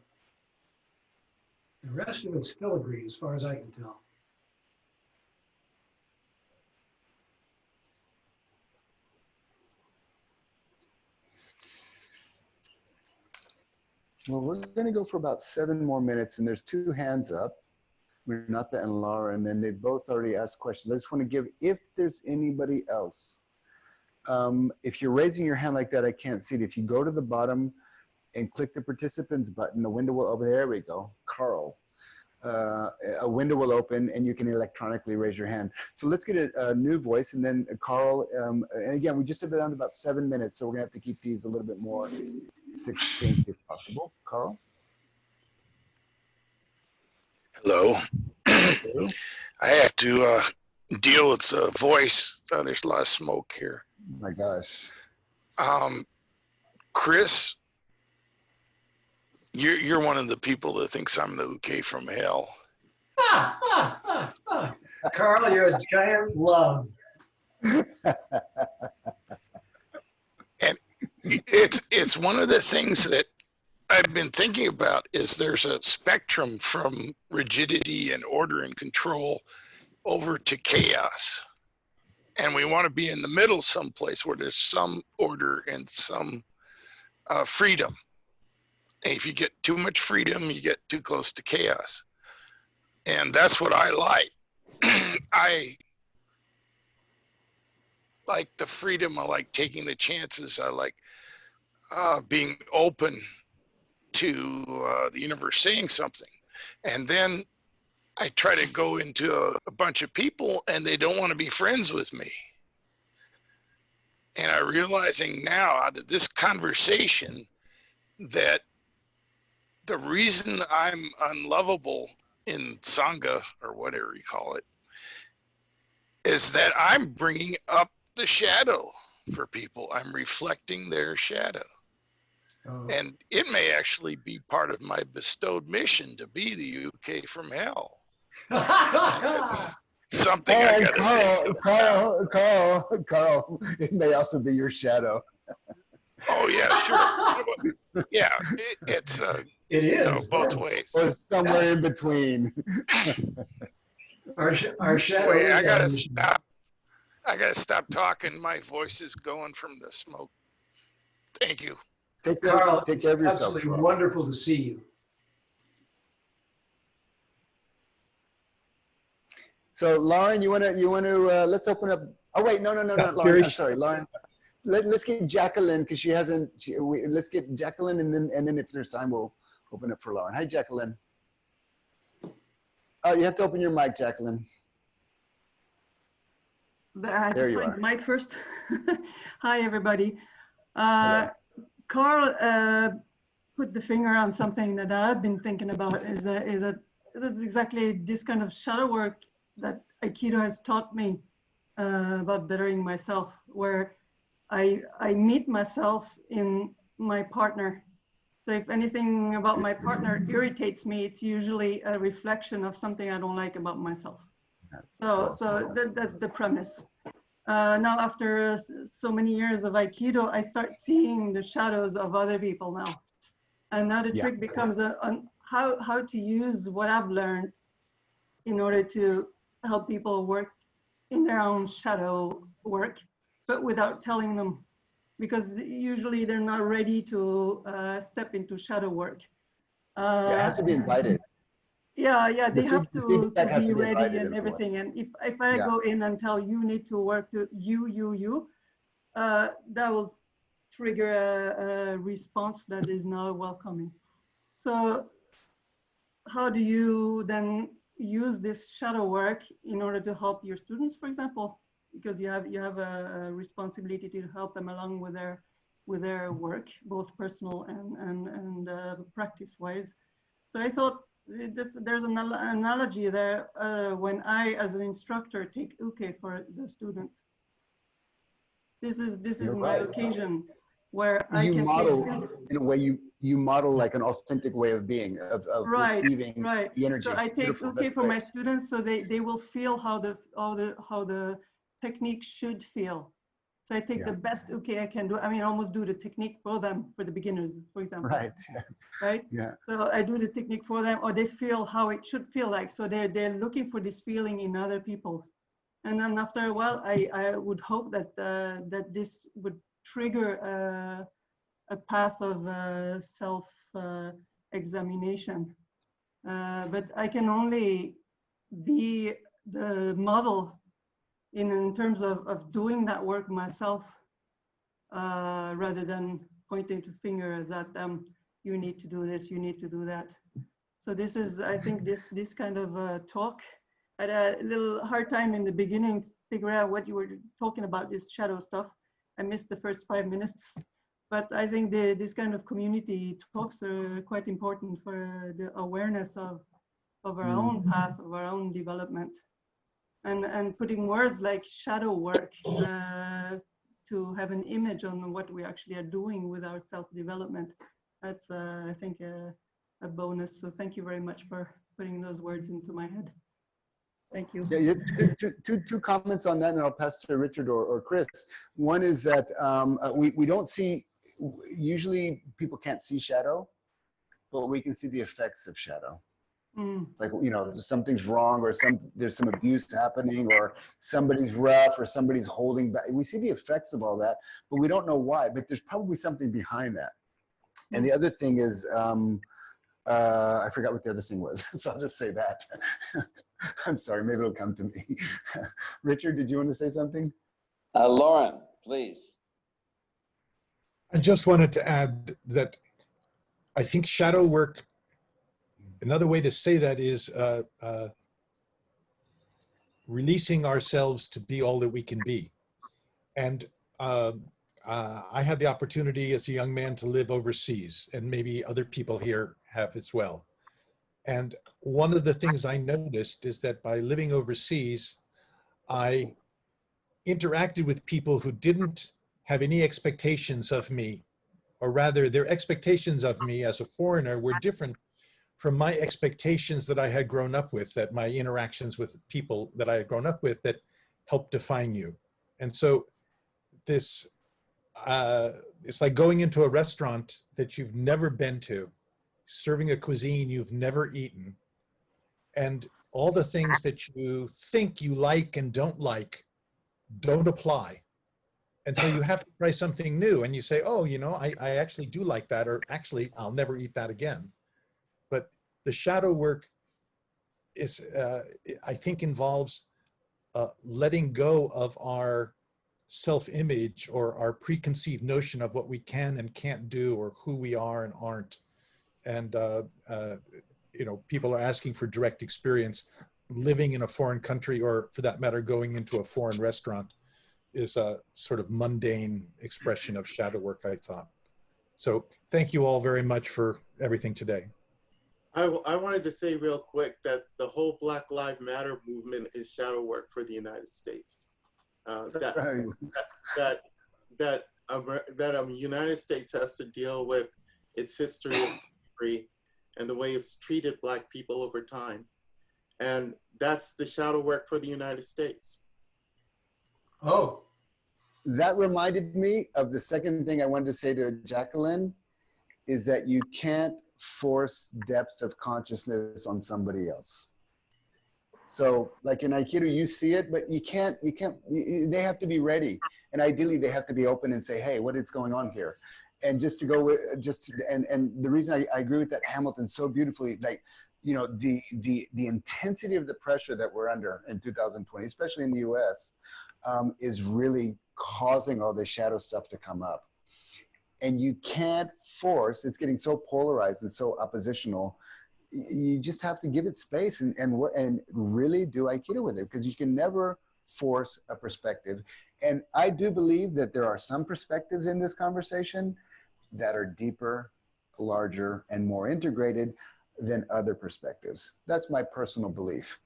The rest of it's filigree, as far as I can tell. Well, we're going to go for about 7 more minutes, and there's 2 hands up, Renata and Laura, and then they both already asked questions. I just want to give, if there's anybody else, if you're raising your hand like that, I can't see it. If you go to the bottom and click the participants button, the window will open. There we go, Carl. A window will open and you can electronically raise your hand. So let's get a new voice, and then Carl, and again, we just have down to about 7 minutes, so we're gonna have to keep these a little bit more succinct if possible. Carl? Hello. I have to deal with the voice. There's a lot of smoke here. Oh my gosh. Chris, you're one of the people that thinks I'm the Uke from hell. Carl, you're a giant love. And it's one of the things that I've been thinking about is there's a spectrum from rigidity and order and control over to chaos. And we want to be in the middle someplace where there's some order and some freedom. And if you get too much freedom, you get too close to chaos. And that's what I like. like the freedom. I like taking the chances. I like being open to the universe saying something. And then I try to go into a bunch of people and they don't want to be friends with me. And I'm realizing now out of this conversation that the reason I'm unlovable in Sangha, or whatever you call it, is that I'm bringing up the shadow for people. I'm reflecting their shadow. Oh. And it may actually be part of my bestowed mission to be the UK from hell. It's something I got to think. Carl, it may also be your shadow. Oh yeah, sure. Yeah, it's It you know, is. both ways. Or somewhere in between. Our shadow Wait, is I our gotta mission. stop. I gotta stop talking. My voice is going from the smoke. Thank you. Take Carl, care it's of yourself. absolutely Carl. wonderful to see you. So Lauren, you wanna let's open up. Oh wait, no, Lauren. Very I'm sorry, Lauren. Let's get Jacqueline because she hasn't. Let's get Jacqueline and then if there's time we'll open up for Lauren. Hi, Jacqueline. Oh, you have to open your mic, Jacqueline. There, I have There to you find are. the mic first. Hi, everybody. Hello. Carl put the finger on something that I've been thinking about. Is that that's exactly this kind of shadow work that Aikido has taught me about bettering myself, where I meet myself in my partner. So if anything about my partner irritates me, it's usually a reflection of something I don't like about myself. So that's the premise. Now, after so many years of Aikido, I start seeing the shadows of other people now. And now the trick becomes on how to use what I've learned in order to help people work in their own shadow work, but without telling them, because usually they're not ready to step into shadow work. Yeah, it has to be invited. Yeah, they have to be ready and everyone. everything. And if I go in and tell you need to work to you, that will trigger a response that is not welcoming. So how do you then use this shadow work in order to help your students, for example? Because you have a responsibility to help them along with their work, both personal and practice wise. So I thought there's an analogy there when I, as an instructor, take uke for the students. This is my occasion where I can model take, in a way you model like an authentic way of being, of receiving the energy. So I take uke for my students, so they will feel how the technique should feel. So I take the best uke I can do. I mean, almost do the technique for them, for the beginners, for example. Right. Right. Yeah. So I do the technique for them, or they feel how it should feel like. So they're looking for this feeling in other people, and then after a while, I would hope that that this would trigger a path of self examination. But I can only be the model in terms of doing that work myself, rather than pointing to fingers at them. You need to do this, you need to do that. So this is, I think this kind of talk, I had a little hard time in the beginning figure out what you were talking about, this shadow stuff. I missed the first 5 minutes, but I think this kind of community talks are quite important for the awareness of our own path, of our own development. And putting words like shadow work to have an image on what we actually are doing with our self-development. That's, I think, a bonus. So thank you very much for putting those words into my head. Thank you. Yeah, two comments on that, and I'll pass to Richard or Chris. One is that we don't see, usually people can't see shadow, but we can see the effects of shadow. It's like, you know, something's wrong, or there's some abuse happening, or somebody's rough, or somebody's holding back. We see the effects of all that, but we don't know why, but there's probably something behind that. And the other thing is, I forgot what the other thing was, so I'll just say that. I'm sorry, maybe it'll come to me. Richard, did you want to say something? Lauren, please. I just wanted to add that I think shadow work, another way to say that is releasing ourselves to be all that we can be. And I had the opportunity as a young man to live overseas, and maybe other people here have as well. And one of the things I noticed is that by living overseas, I interacted with people who didn't have any expectations of me, or rather their expectations of me as a foreigner were different from my expectations that I had grown up with, that my interactions with people that I had grown up with that helped define you. And so this, it's like going into a restaurant that you've never been to, serving a cuisine you've never eaten, and all the things that you think you like and don't like don't apply. And so you have to try something new, and you say, oh, you know, I actually do like that, or actually I'll never eat that again. But the shadow work is, I think, involves letting go of our self-image or our preconceived notion of what we can and can't do, or who we are and aren't. And you know, people are asking for direct experience. Living in a foreign country, or for that matter, going into a foreign restaurant, is a sort of mundane expression of shadow work, I thought. So thank you all very much for everything today. I wanted to say real quick that the whole Black Lives Matter movement is shadow work for the United States. The United States has to deal with its history of slavery and the way it's treated Black people over time. And that's the shadow work for the United States. Oh. That reminded me of the second thing I wanted to say to Jacqueline, is that you can't force depth of consciousness on somebody else. So like in Aikido, you see it, but they have to be ready. And ideally they have to be open and say, hey, what is going on here? And just to go with, and the reason I agree with that Hamilton so beautifully, like, you know, the intensity of the pressure that we're under in 2020, especially in the US, is really causing all this shadow stuff to come up. And you can't force, it's getting so polarized and so oppositional. You just have to give it space and really do Aikido with it, because you can never force a perspective. And I do believe that there are some perspectives in this conversation that are deeper, larger, and more integrated than other perspectives. That's my personal belief.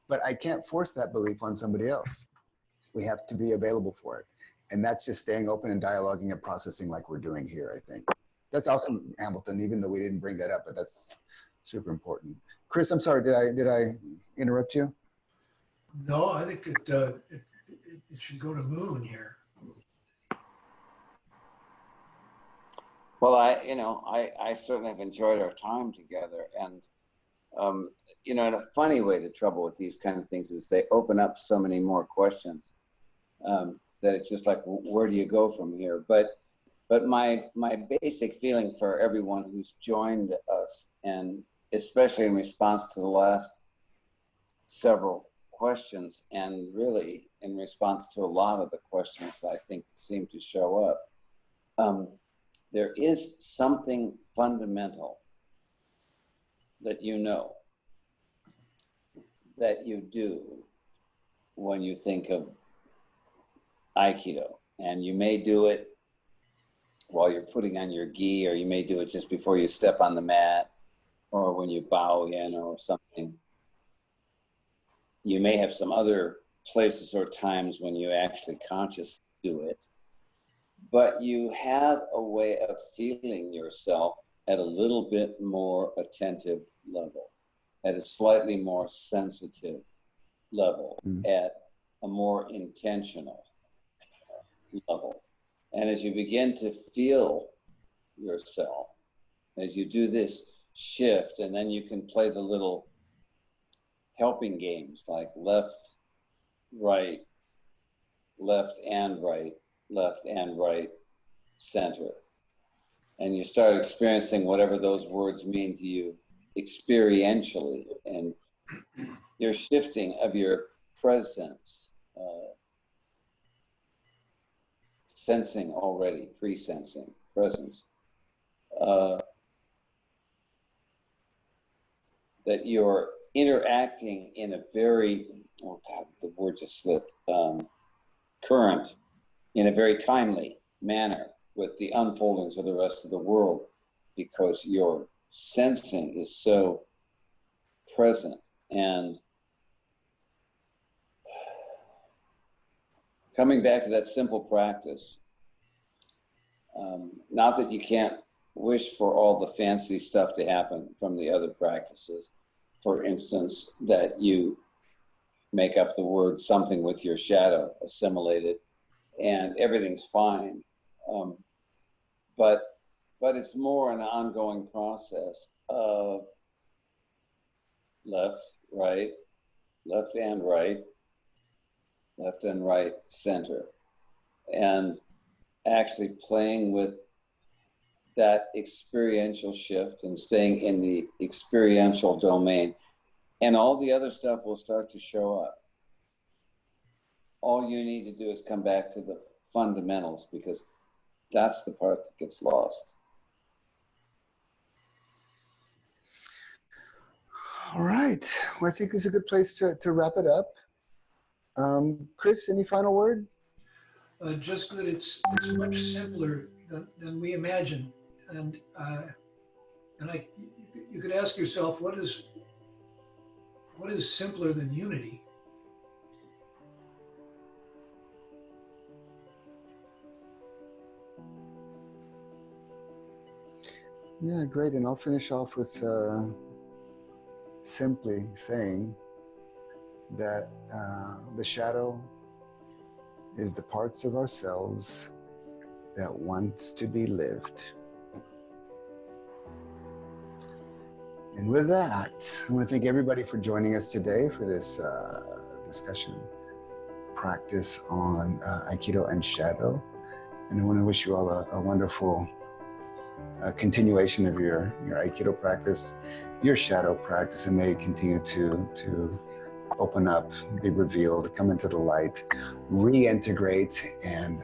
But I can't force that belief on somebody else. We have to be available for it. And that's just staying open and dialoguing and processing like we're doing here, I think. That's awesome, Hamilton, even though we didn't bring that up, but that's super important. Chris, I'm sorry, did I interrupt you? No, I think it should go to Moon here. Well, I certainly have enjoyed our time together. And, you know, in a funny way, the trouble with these kind of things is they open up so many more questions that it's just like, where do you go from here? But my basic feeling for everyone who's joined us, and especially in response to the last several questions, and really in response to a lot of the questions that I think seem to show up, there is something fundamental that you know, that you do when you think of Aikido. And you may do it while you're putting on your gi, or you may do it just before you step on the mat, or when you bow in or something. You may have some other places or times when you actually consciously do it, but you have a way of feeling yourself at a little bit more attentive level, at a slightly more sensitive level, at a more intentional level. And as you begin to feel yourself, as you do this shift, and then you can play the little helping games like left, right, left and right, left and right, center. And you start experiencing whatever those words mean to you experientially, and your shifting of your presence sensing already, pre-sensing presence, that you're interacting in a very, oh God, the word just slipped, current, in a very timely manner with the unfoldings of the rest of the world, because your sensing is so present. And coming back to that simple practice, not that you can't wish for all the fancy stuff to happen from the other practices. For instance, that you make up the word something with your shadow, assimilate it, and everything's fine. But it's more an ongoing process of left and right, center, and actually playing with that experiential shift and staying in the experiential domain, and all the other stuff will start to show up. All you need to do is come back to the fundamentals, because that's the part that gets lost. All right. Well, I think this is a good place to wrap it up. Chris, any final word? Just that it's much simpler than we imagine, and you could ask yourself, what is simpler than unity? Yeah, great. And I'll finish off with simply saying that the shadow is the parts of ourselves that wants to be lived. And with that, I want to thank everybody for joining us today for this discussion practice on Aikido and Shadow. And I want to wish you all a wonderful continuation of your Aikido practice, your Shadow practice, and may it continue to open up, be revealed, come into the light, reintegrate, and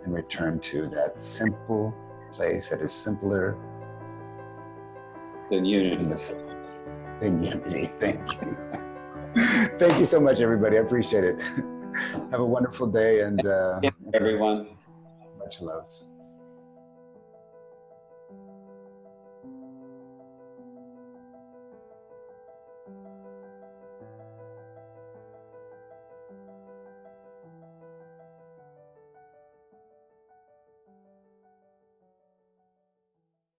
return to that simple place that is simpler than unity. Than unity. Thank you. Thank you so much, everybody. I appreciate it. Have a wonderful day, and everyone. Much love.